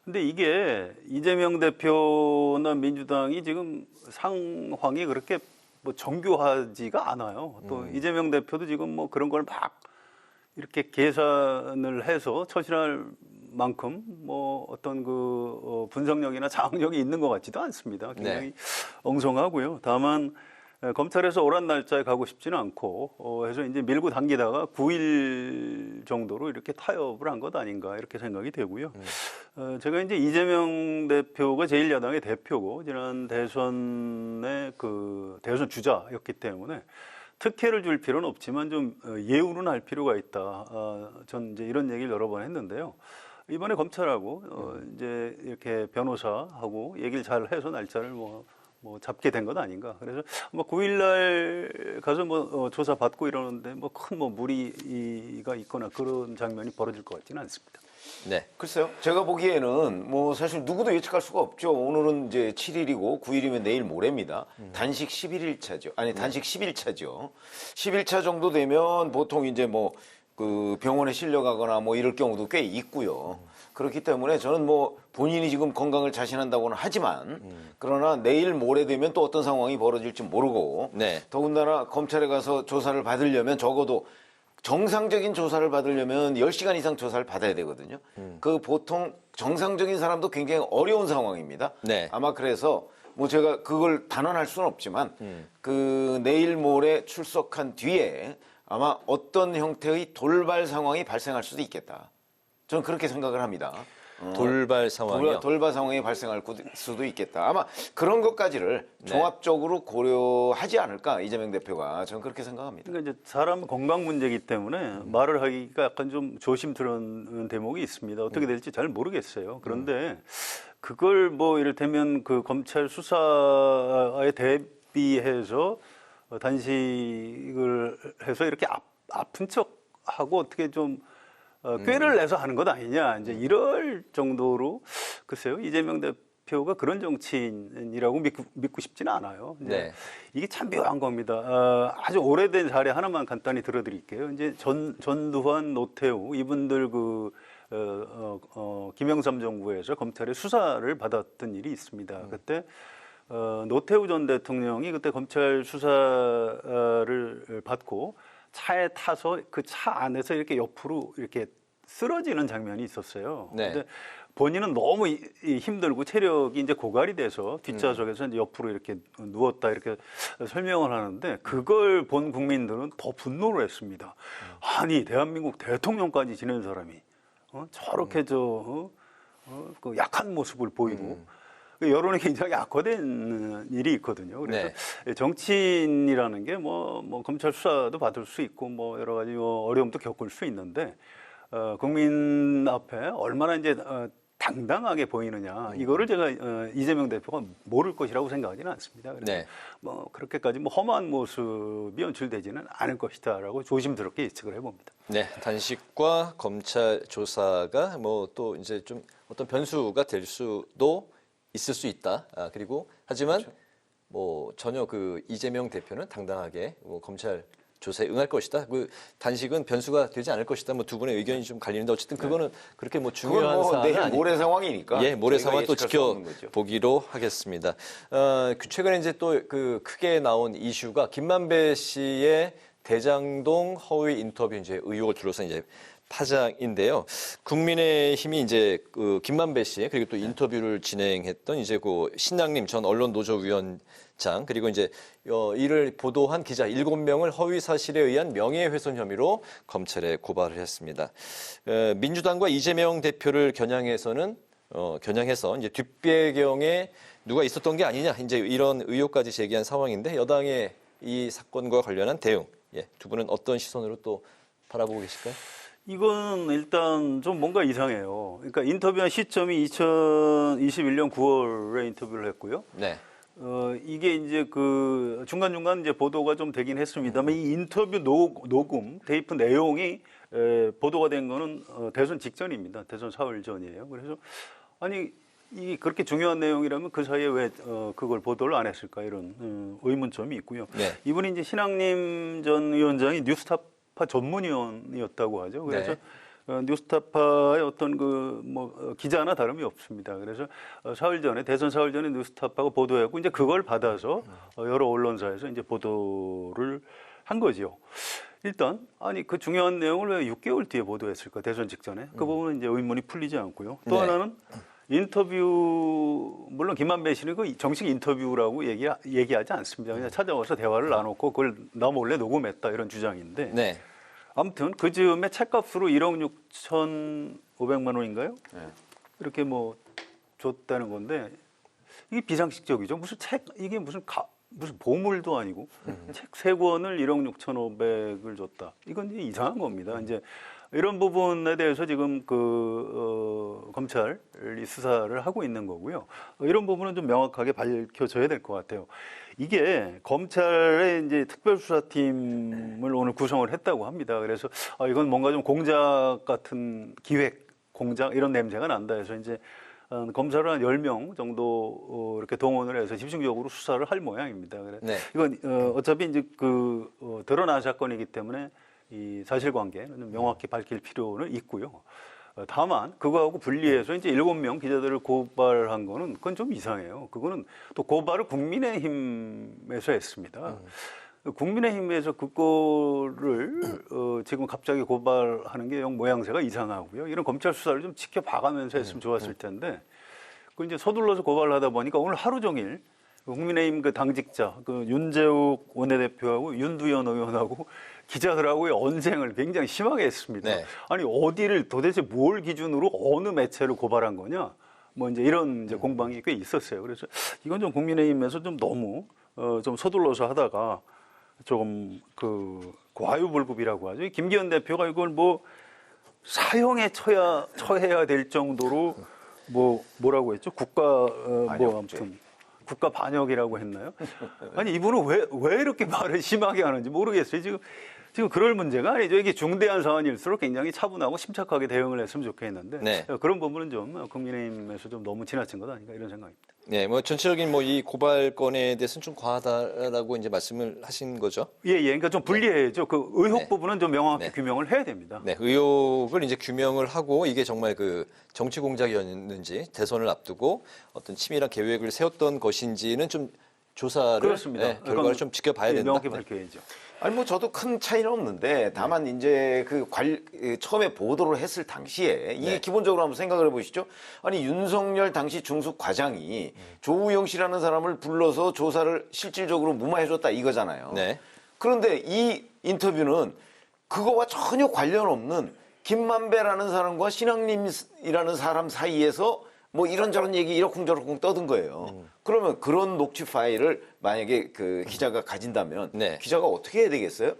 근데 이게 이재명 대표나 민주당이 지금 상황이 그렇게 뭐 정교하지가 않아요. 또 이재명 대표도 지금 뭐 그런 걸 막 이렇게 계산을 해서 처신할 만큼 뭐 어떤 그 분석력이나 장악력이 있는 것 같지도 않습니다. 굉장히 엉성하고요. 다만 검찰에서 오란 날짜에 가고 싶지는 않고 해서 이제 밀고 당기다가 9일 정도로 이렇게 타협을 한 것 아닌가 이렇게 생각이 되고요. 제가 이제 이재명 대표가 제1야당의 대표고 지난 대선의 그 대선 주자였기 때문에 특혜를 줄 필요는 없지만 좀 예우는 할 필요가 있다. 전 이제 이런 얘기를 여러 번 했는데요. 이번에 검찰하고 이제 이렇게 변호사하고 얘기를 잘 해서 날짜를 뭐 잡게 된 것 아닌가. 그래서 뭐 9일날 가서 뭐 조사 받고 이러는데 뭐 큰 뭐 무리가 있거나 그런 장면이 벌어질 것 같지는 않습니다. 네. 글쎄요. 제가 보기에는 뭐 사실 누구도 예측할 수가 없죠. 오늘은 이제 7일이고 9일이면 내일 모레입니다. 단식 11일 차죠. 아니, 단식 10일 차죠. 10일 차 정도 되면 보통 이제 뭐 그 병원에 실려가거나 뭐 이럴 경우도 꽤 있고요. 그렇기 때문에 저는 뭐 본인이 지금 건강을 자신한다고는 하지만 그러나 내일 모레 되면 또 어떤 상황이 벌어질지 모르고 더군다나 검찰에 가서 조사를 받으려면 적어도 정상적인 조사를 받으려면 10시간 이상 조사를 받아야 되거든요. 그 보통 정상적인 사람도 굉장히 어려운 상황입니다. 아마 그래서 뭐 제가 그걸 단언할 수는 없지만 그 내일 모레 출석한 뒤에 아마 어떤 형태의 돌발 상황이 발생할 수도 있겠다. 저는 그렇게 생각을 합니다. 돌발 상황이요? 돌발 상황이 발생할 수도 있겠다. 아마 그런 것까지를 종합적으로 고려하지 않을까 이재명 대표가 저는 그렇게 생각합니다. 그러니까 이제 사람 건강 문제이기 때문에 말을 하기가 약간 좀 조심스러운 대목이 있습니다. 어떻게 될지 잘 모르겠어요. 그런데 그걸 뭐 이를테면 그 검찰 수사에 대비해서 단식을 해서 이렇게 아픈 척하고 어떻게 좀 꾀를 내서 하는 것 아니냐 이제 이럴 정도로 글쎄요 이재명 대표가 그런 정치인이라고 믿고 싶지는 않아요. 이제 이게 참 묘한 겁니다. 아주 오래된 사례 하나만 간단히 들어드릴게요. 이제 전두환, 노태우 이분들 그 김영삼 정부에서 검찰의 수사를 받았던 일이 있습니다. 그때 노태우 전 대통령이 그때 검찰 수사를 받고 차에 타서 그 차 안에서 이렇게 옆으로 이렇게 쓰러지는 장면이 있었어요. 근데 본인은 너무 힘들고 체력이 이제 고갈이 돼서 뒷좌석에서 이제 옆으로 이렇게 누웠다 이렇게 설명을 하는데 그걸 본 국민들은 더 분노를 했습니다. 아니 대한민국 대통령까지 지낸 사람이 저렇게 그 약한 모습을 보이고 여론이 굉장히 악화된 일이 있거든요. 그래서 정치인이라는 게 뭐 검찰 수사도 받을 수 있고 뭐 여러 가지 어려움도 겪을 수 있는데 국민 앞에 얼마나 이제 당당하게 보이느냐 이거를 제가 이재명 대표가 모를 것이라고 생각하지는 않습니다. 그래서 뭐 그렇게까지 뭐 험한 모습이 연출되지는 않을 것이다라고 조심스럽게 예측을 해봅니다. 네, 단식과 검찰 조사가 뭐 또 이제 좀 어떤 변수가 될 수도 있을 수 있다. 그리고 하지만 뭐 전혀 그 이재명 대표는 당당하게 뭐 검찰 조사에 응할 것이다. 그 단식은 변수가 되지 않을 것이다. 뭐 두 분의 의견이 좀 갈리는데 어쨌든 그거는 그렇게 뭐 중요한 사안은 내일 모레 상황이니까. 예, 모레 상황 또 지켜보기로 하겠습니다. 최근에 이제 또 그 크게 나온 이슈가 김만배 씨의 대장동 허위 인터뷰 이제 의혹을 둘러싼 이제 파장인데요. 국민의힘이 이제 그 김만배 씨 그리고 또 인터뷰를 진행했던 이제 그 신양림 전 언론노조위원장 그리고 이제 이를 보도한 기자 7명을 허위 사실에 의한 명예훼손 혐의로 검찰에 고발을 했습니다. 민주당과 이재명 대표를 겨냥해서 이제 뒷배경에 누가 있었던 게 아니냐 이제 이런 의혹까지 제기한 상황인데 여당의 이 사건과 관련한 대응, 두 분은 어떤 시선으로 또 바라보고 계실까요? 이건 일단 좀 뭔가 이상해요. 그러니까 인터뷰한 시점이 2021년 9월에 인터뷰를 했고요. 이게 이제 그 중간중간 이제 보도가 좀 되긴 했습니다만 이 인터뷰 녹음 테이프 내용이 보도가 된 거는 대선 직전입니다. 대선 사흘 전이에요. 그래서 아니 이 그렇게 중요한 내용이라면 그 사이에 왜 그걸 보도를 안 했을까 이런 의문점이 있고요. 이분이 이제 신학님 전 위원장이 뉴스타파 전문위원이었다고 하죠. 그래서 뉴스타파의 어떤 그 뭐 기자나 다름이 없습니다. 그래서 대선 사흘 전에 뉴스타파가 보도했고 이제 그걸 받아서 여러 언론사에서 이제 보도를 한 거죠. 일단 아니 그 중요한 내용을 왜 6개월 뒤에 보도했을까 대선 직전에 그 부분은 이제 의문이 풀리지 않고요. 또 하나는 인터뷰 물론 김만배 씨는 그 정식 인터뷰라고 얘기하지 않습니다. 그냥 찾아와서 대화를 나눴고 그걸 나 몰래 녹음했다 이런 주장인데 아무튼 그 즈음에 책값으로 1억 6,500만 원인가요? 이렇게 뭐 줬다는 건데 이게 비상식적이죠. 무슨 이게 무슨 보물도 아니고 책 3권을 1억 6,500을 줬다. 이건 이제 이상한 겁니다. 이제 이런 부분에 대해서 지금 검찰이 수사를 하고 있는 거고요. 이런 부분은 좀 명확하게 밝혀져야 될 것 같아요. 이게 검찰의 이제 특별수사팀을 오늘 구성을 했다고 합니다. 그래서 이건 뭔가 좀 공작 같은 기획, 공작 이런 냄새가 난다 해서 이제 검사를 한 10명 정도 이렇게 동원을 해서 집중적으로 수사를 할 모양입니다. 이건 어차피 이제 드러난 사건이기 때문에 이 사실관계는 좀 명확히 밝힐 필요는 있고요. 다만 그거하고 분리해서 이제 7명 기자들을 고발한 거는 그건 좀 이상해요. 그거는 또 고발을 국민의힘에서 했습니다. 국민의힘에서 그거를 지금 갑자기 고발하는 게 영 모양새가 이상하고요. 이런 검찰 수사를 좀 지켜봐가면서 했으면 좋았을 텐데 그 이제 서둘러서 고발을 하다 보니까 오늘 하루 종일 국민의힘 그 당직자 그 윤재욱 원내대표하고 윤두현 의원하고 기자들하고의 언쟁을 굉장히 심하게 했습니다. 네. 아니 어디를 도대체 뭘 기준으로 어느 매체를 고발한 거냐? 뭐 이제 이런 이제 공방이 꽤 있었어요. 그래서 이건 좀 국민의힘에서 좀 너무 좀 서둘러서 하다가 조금 그 과유불급이라고 하죠. 김기현 대표가 이걸 뭐 사형에 처해야 될 정도로 뭐라고 했죠? 뭐 아무튼 국가 반역이라고 했나요? 아니 이분은 왜 이렇게 말을 심하게 하는지 모르겠어요. 지금 그럴 문제가 아니죠. 이게 중대한 사안일수록 굉장히 차분하고 심착하게 대응을 했으면 좋겠는데 네. 그런 부분은 좀 국민의힘에서 좀 너무 지나친 것 아닌가 이런 생각입니다. 네, 뭐 전체적인 뭐 이 고발건에 대해서는 좀 과하다라고 이제 말씀을 하신 거죠. 예, 그러니까 좀 분리해야죠. 그 의혹 부분은 좀 명확히 규명을 해야 됩니다. 네, 의혹을 이제 규명을 하고 이게 정말 그 정치 공작이었는지 대선을 앞두고 어떤 치밀한 계획을 세웠던 것인지는 좀 조사를 그렇습니다. 결과를 좀 지켜봐야 된다. 명확히 밝혀야죠. 아니 뭐 저도 큰 차이는 없는데 다만 이제 처음에 보도를 했을 당시에 이게 기본적으로 한번 생각을 해보시죠. 아니 윤석열 당시 중수 과장이 조우영 씨라는 사람을 불러서 조사를 실질적으로 무마해줬다 이거잖아요. 네. 그런데 이 인터뷰는 그거와 전혀 관련 없는 김만배라는 사람과 신학님이라는 사람 사이에서 뭐 이런저런 얘기 이러쿵저러쿵 떠든 거예요. 그러면 그런 녹취 파일을 만약에 그 기자가 가진다면 기자가 어떻게 해야 되겠어요?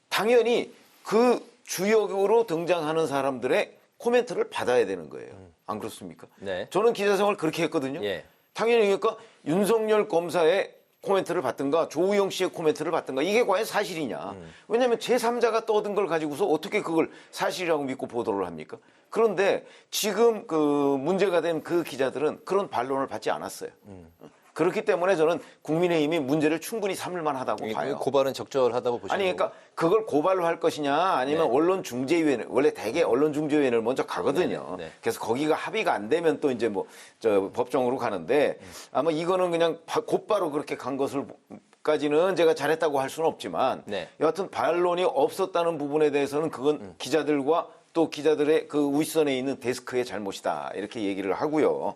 당연히 그 주역으로 등장하는 사람들의 코멘트를 받아야 되는 거예요. 안 그렇습니까? 네. 저는 기자 생활 그렇게 했거든요. 당연히 그러니까 윤석열 검사의 코멘트를 받든가 조우영 씨의 코멘트를 받든가 이게 과연 사실이냐. 왜냐하면 제3자가 떠든 걸 가지고서 어떻게 그걸 사실이라고 믿고 보도를 합니까? 그런데 지금 그 문제가 된 그 기자들은 그런 반론을 받지 않았어요. 그렇기 때문에 저는 국민의힘이 문제를 충분히 삼을 만하다고 봐요. 고발은 적절하다고 보시는 아니 그러니까 그걸 고발로 할 것이냐 아니면 언론중재위원회 원래 대개 언론중재위원회를 먼저 가거든요. 그래서 거기가 합의가 안 되면 또 이제 뭐 저 법정으로 가는데 아마 이거는 그냥 곧바로 그렇게 간 것을까지는 제가 잘했다고 할 수는 없지만 여하튼 반론이 없었다는 부분에 대해서는 그건 기자들과 또 기자들의 그 윗선에 있는 데스크의 잘못이다 이렇게 얘기를 하고요.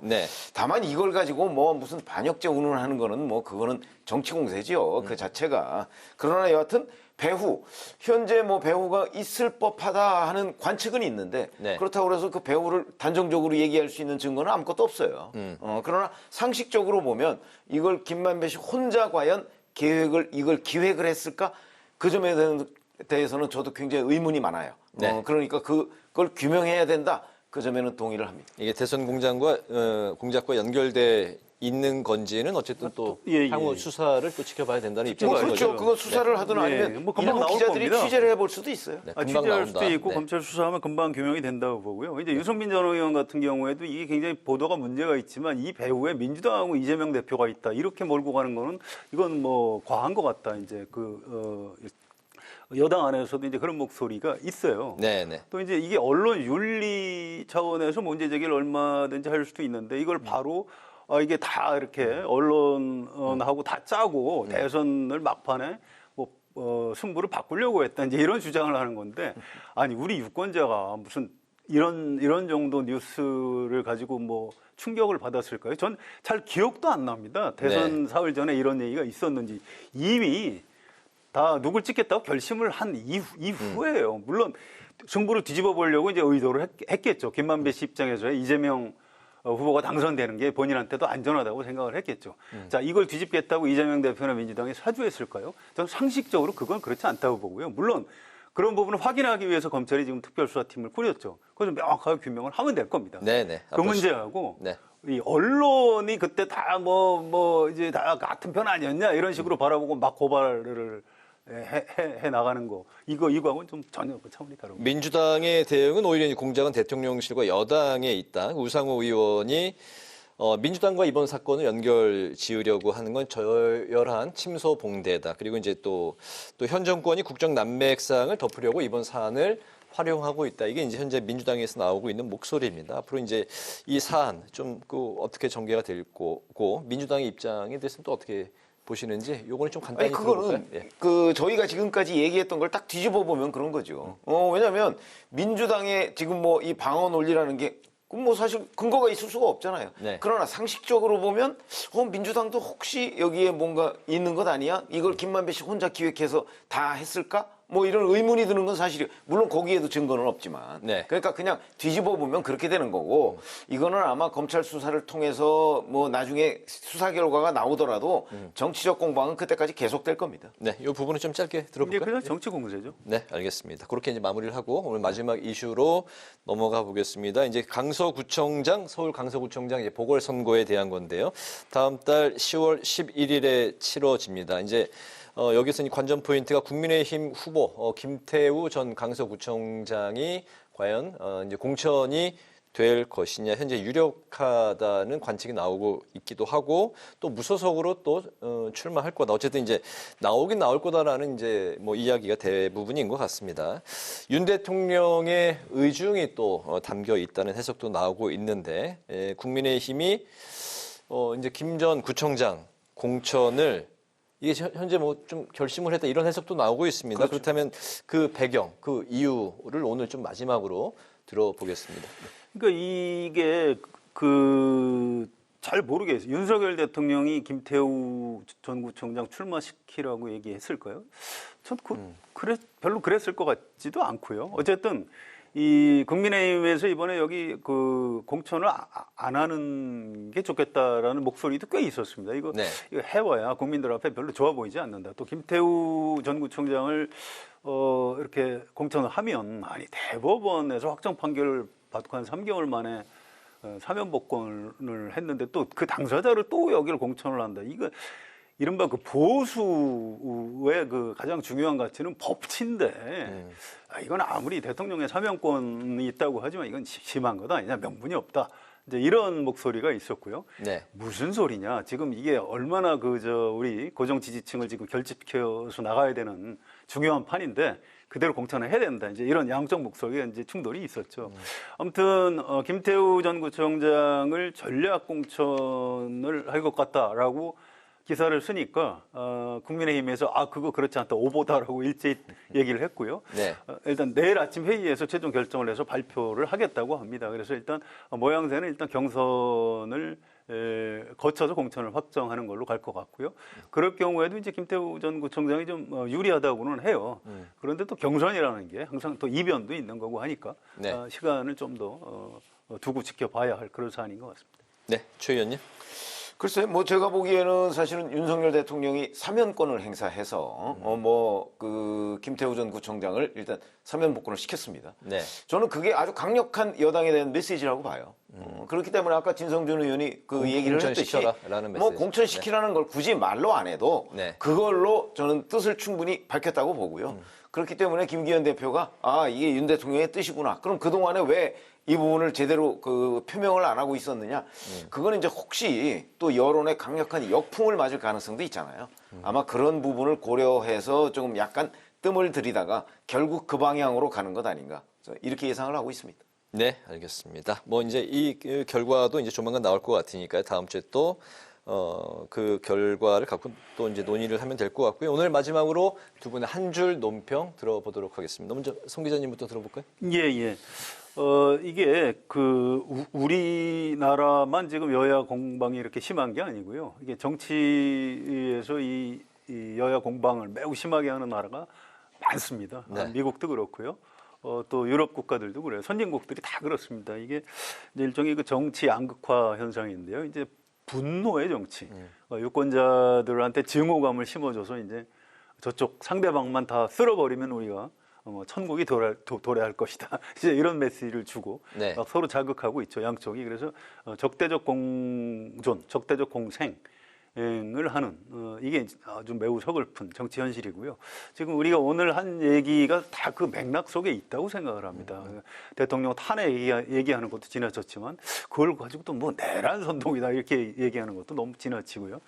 다만 이걸 가지고 뭐 무슨 반역죄 운운하는 거는 뭐 그거는 정치 공세지요. 그 자체가. 그러나 여하튼 배후 현재 뭐 배후가 있을 법하다 하는 관측은 있는데 그렇다고 해서 그 배후를 단정적으로 얘기할 수 있는 증거는 아무것도 없어요. 그러나 상식적으로 보면 이걸 김만배 씨 혼자 과연 이걸 기획을 했을까? 그 점에 대해서는 저도 굉장히 의문이 많아요. 그러니까 그걸 규명해야 된다. 그 점에는 동의를 합니다. 이게 대선 공작과 연결돼 있는 건지는 어쨌든 또 향후 수사를 또 지켜봐야 된다는 입장이죠. 그렇죠. 그거 수사를 하든 아니면 뭐 금방 나올 기자들이 겁니다. 취재를 해볼 수도 있어요. 취재할 수도 있고 검찰 수사하면 금방 규명이 된다고 보고요. 이제 유승민 전 의원 같은 경우에도 이게 굉장히 보도가 문제가 있지만 이 배후에 민주당하고 이재명 대표가 있다 이렇게 몰고 가는 거는 이건 뭐 과한 것 같다. 이제 여당 안에서도 이제 그런 목소리가 있어요. 또 이제 이게 언론 윤리 차원에서 문제 제기를 얼마든지 할 수도 있는데 이걸 바로 이게 다 이렇게 언론하고 다 짜고 대선을 막판에 승부를 바꾸려고 했다 이제 이런 주장을 하는 건데 아니 우리 유권자가 무슨 이런 정도 뉴스를 가지고 뭐 충격을 받았을까요? 전 잘 기억도 안 납니다. 대선 사흘 전에 이런 얘기가 있었는지 이미 다 누굴 찍겠다고 결심을 한 이후에요. 물론 승부를 뒤집어 보려고 이제 의도를 했겠죠. 김만배 씨 입장에서 이재명 후보가 당선되는 게 본인한테도 안전하다고 생각을 했겠죠. 자, 이걸 뒤집겠다고 이재명 대표나 민주당이 사주했을까요? 저는 상식적으로 그건 그렇지 않다고 보고요. 물론 그런 부분을 확인하기 위해서 검찰이 지금 특별수사팀을 꾸렸죠. 그래서 명확하게 규명을 하면 될 겁니다. 그 문제하고 이 언론이 그때 다 이제 다 같은 편 아니었냐 이런 식으로 바라보고 막 고발을 해 나가는 거 이거하고는 좀 전혀 차원이 다릅니다. 민주당의 대응은 오히려 공작은 대통령실과 여당에 있다. 우상호 의원이 민주당과 이번 사건을 연결 지으려고 하는 건 저열한 침소 봉대다. 그리고 이제 또 현 정권이 국정 난맥상을 덮으려고 이번 사안을 활용하고 있다. 이게 이제 현재 민주당에서 나오고 있는 목소리입니다. 앞으로 이제 이 사안 좀 어떻게 전개가 될 거고 민주당의 입장에 대해서는 또 어떻게 보시는지 요거는 좀 간단히 들어볼까요? 그거는 저희가 지금까지 얘기했던 걸 딱 뒤집어 보면 그런 거죠. 왜냐하면 민주당의 지금 뭐 이 방어 논리라는 게 뭐 사실 근거가 있을 수가 없잖아요. 네. 그러나 상식적으로 보면 민주당도 혹시 여기에 뭔가 있는 것 아니야? 이걸 김만배 씨 혼자 기획해서 다 했을까? 뭐 이런 의문이 드는 건 사실이에요. 물론 거기에도 증거는 없지만. 네. 그러니까 그냥 뒤집어 보면 그렇게 되는 거고 이거는 아마 검찰 수사를 통해서 뭐 나중에 수사 결과가 나오더라도 정치적 공방은 그때까지 계속될 겁니다. 네, 이 부분은 좀 짧게 들어볼까요? 그냥 정치 공세죠. 네, 알겠습니다. 그렇게 이제 마무리를 하고 오늘 마지막 이슈로 넘어가 보겠습니다. 이제 강서구청장, 서울 강서구청장 이제 보궐선거에 대한 건데요. 다음 달 10월 11일에 치러집니다. 이제 여기서 관전 포인트가 국민의힘 후보 김태우 전 강서구청장이 과연 이제 공천이 될 것이냐 현재 유력하다는 관측이 나오고 있기도 하고 또 무소속으로 또 출마할 거다. 어쨌든 이제 나오긴 나올 거다라는 이제 뭐 이야기가 대부분인 것 같습니다. 윤 대통령의 의중이 또 담겨 있다는 해석도 나오고 있는데 국민의힘이 이제 김 전 구청장 공천을 이게 현재 뭐 좀 결심을 했다 이런 해석도 나오고 있습니다. 그렇죠. 그렇다면 그 배경, 그 이유를 오늘 좀 마지막으로 들어보겠습니다. 그러니까 이게 잘 모르겠어요. 윤석열 대통령이 김태우 전 구청장 출마시키라고 얘기했을까요? 전 별로 그랬을 것 같지도 않고요. 어쨌든 이 국민의힘에서 이번에 여기 공천을 안 하는 게 좋겠다라는 목소리도 꽤 있었습니다. 이거 해봐야 국민들 앞에 별로 좋아 보이지 않는다. 또 김태우 전 구청장을 이렇게 공천을 하면 대법원에서 확정 판결을 받고 한 3개월 만에 사면 복권을 했는데 또 그 당사자를 또 여기를 공천을 한다. 이거 이른바 보수의 가장 중요한 가치는 법치인데 이건 아무리 대통령의 사면권이 있다고 하지만 이건 심한 것 아니냐, 명분이 없다. 이제 이런 목소리가 있었고요. 네. 무슨 소리냐? 지금 이게 얼마나 우리 고정 지지층을 지금 결집해서 나가야 되는 중요한 판인데 그대로 공천을 해야 된다. 이제 이런 양쪽 목소리가 이제 충돌이 있었죠. 아무튼 김태우 전 구청장을 전략 공천을 할 것 같다라고 기사를 쓰니까 국민의힘에서 그거 그렇지 않다, 오보다라고 일제히 얘기를 했고요. 네. 일단 내일 아침 회의에서 최종 결정을 해서 발표를 하겠다고 합니다. 그래서 일단 모양새는 일단 경선을 거쳐서 공천을 확정하는 걸로 갈 것 같고요. 그럴 경우에도 이제 김태우 전 구청장이 좀 유리하다고는 해요. 그런데 또 경선이라는 게 항상 또 이변도 있는 거고 하니까 시간을 좀 더 두고 지켜봐야 할 그런 사안인 것 같습니다. 네, 최 의원님. 글쎄, 뭐 제가 보기에는 사실은 윤석열 대통령이 사면권을 행사해서 김태우 전 구청장을 일단 사면 복권을 시켰습니다. 네. 저는 그게 아주 강력한 여당에 대한 메시지라고 봐요. 그렇기 때문에 아까 진성준 의원이 얘기를 했듯이 공천시키라는 걸 굳이 말로 안 해도 그걸로 저는 뜻을 충분히 밝혔다고 보고요. 그렇기 때문에 김기현 대표가 이게 윤 대통령의 뜻이구나. 그럼 그동안에 왜 이 부분을 제대로 표명을 안 하고 있었느냐? 그건 이제 혹시 또 여론의 강력한 역풍을 맞을 가능성도 있잖아요. 아마 그런 부분을 고려해서 조금 약간 뜸을 들이다가 결국 그 방향으로 가는 것 아닌가. 이렇게 예상을 하고 있습니다. 네, 알겠습니다. 뭐 이제 이 결과도 이제 조만간 나올 것 같으니까요. 다음 주에 또 그 결과를 갖고 또 이제 논의를 하면 될 것 같고요. 오늘 마지막으로 두 분의 한 줄 논평 들어보도록 하겠습니다. 먼저 송 기자님부터 들어볼까요? 예. 이게 우리나라만 지금 여야 공방이 이렇게 심한 게 아니고요. 이게 정치에서 이 여야 공방을 매우 심하게 하는 나라가 많습니다. 미국도 그렇고요. 또 유럽 국가들도 그래요. 선진국들이 다 그렇습니다. 이게 이제 일종의 정치 양극화 현상인데요. 이제 분노의 정치, 유권자들한테 증오감을 심어줘서 이제 저쪽 상대방만 다 쓸어버리면 우리가 천국이 도래할 것이다. 이제 이런 메시지를 주고 막 서로 자극하고 있죠, 양쪽이. 그래서 적대적 공존, 적대적 공생, 을 하는 이게 아주 매우 서글픈 정치 현실이고요. 지금 우리가 오늘 한 얘기가 다 그 맥락 속에 있다고 생각을 합니다. 대통령 탄핵 얘기하는 것도 지나쳤지만 그걸 가지고 또 뭐 내란 선동이다 이렇게 얘기하는 것도 너무 지나치고요.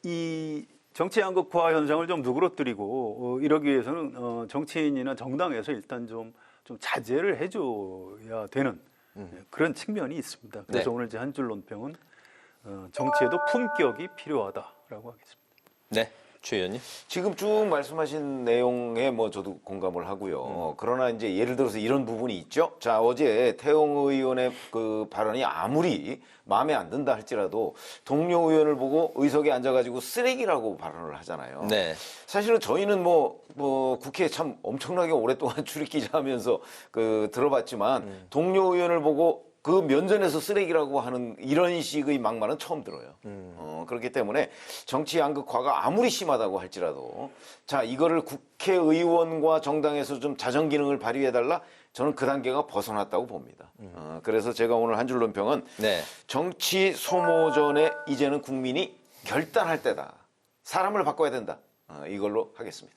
이 정치 양극화 현상을 좀 누그러뜨리고 이러기 위해서는 정치인이나 정당에서 일단 좀 자제를 해줘야 되는 그런 측면이 있습니다. 그래서 네. 오늘 제 한 줄 논평은 정치에도 품격이 필요하다라고 하겠습니다. 네, 최 의원님. 지금 쭉 말씀하신 내용에 뭐 저도 공감을 하고요. 그러나 이제 예를 들어서 이런 부분이 있죠. 자, 어제 태영 의원의 그 발언이 아무리 마음에 안 든다 할지라도 동료 의원을 보고 의석에 앉아가지고 쓰레기라고 발언을 하잖아요. 네. 사실은 저희는 뭐 국회에 참 엄청나게 오랫동안 출입기자하면서 들어봤지만 동료 의원을 보고 그 면전에서 쓰레기라고 하는 이런 식의 막말은 처음 들어요. 그렇기 때문에 정치 양극화가 아무리 심하다고 할지라도 자, 이거를 국회의원과 정당에서 좀 자정 기능을 발휘해달라. 저는 그 단계가 벗어났다고 봅니다. 그래서 제가 오늘 한 줄 논평은 네. 정치 소모전에 이제는 국민이 결단할 때다. 사람을 바꿔야 된다. 이걸로 하겠습니다.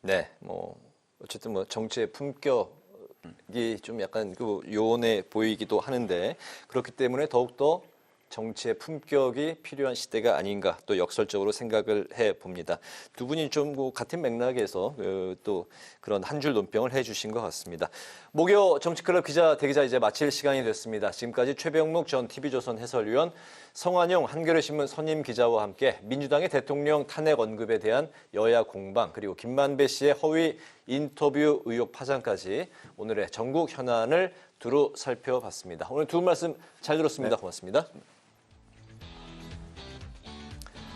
네, 뭐 어쨌든 뭐 정치의 품격이 좀 약간 그 요원해 보이기도 하는데 그렇기 때문에 더욱더 정치의 품격이 필요한 시대가 아닌가 또 역설적으로 생각을 해 봅니다. 두 분이 좀 같은 맥락에서 또 그런 한 줄 논평을 해주신 것 같습니다. 목요 정치클럽 기자 대기자 이제 마칠 시간이 됐습니다. 지금까지 최병묵 전 TV조선 해설위원, 성환용 한겨레신문 선임 기자와 함께 민주당의 대통령 탄핵 언급에 대한 여야 공방 그리고 김만배 씨의 허위 인터뷰 의혹 파장까지 오늘의 전국 현안을 두루 살펴봤습니다. 오늘 두 분 말씀 잘 들었습니다. 네. 고맙습니다.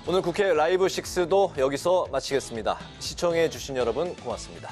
오늘 국회 라이브 6도 여기서 마치겠습니다. 시청해 주신 여러분 고맙습니다.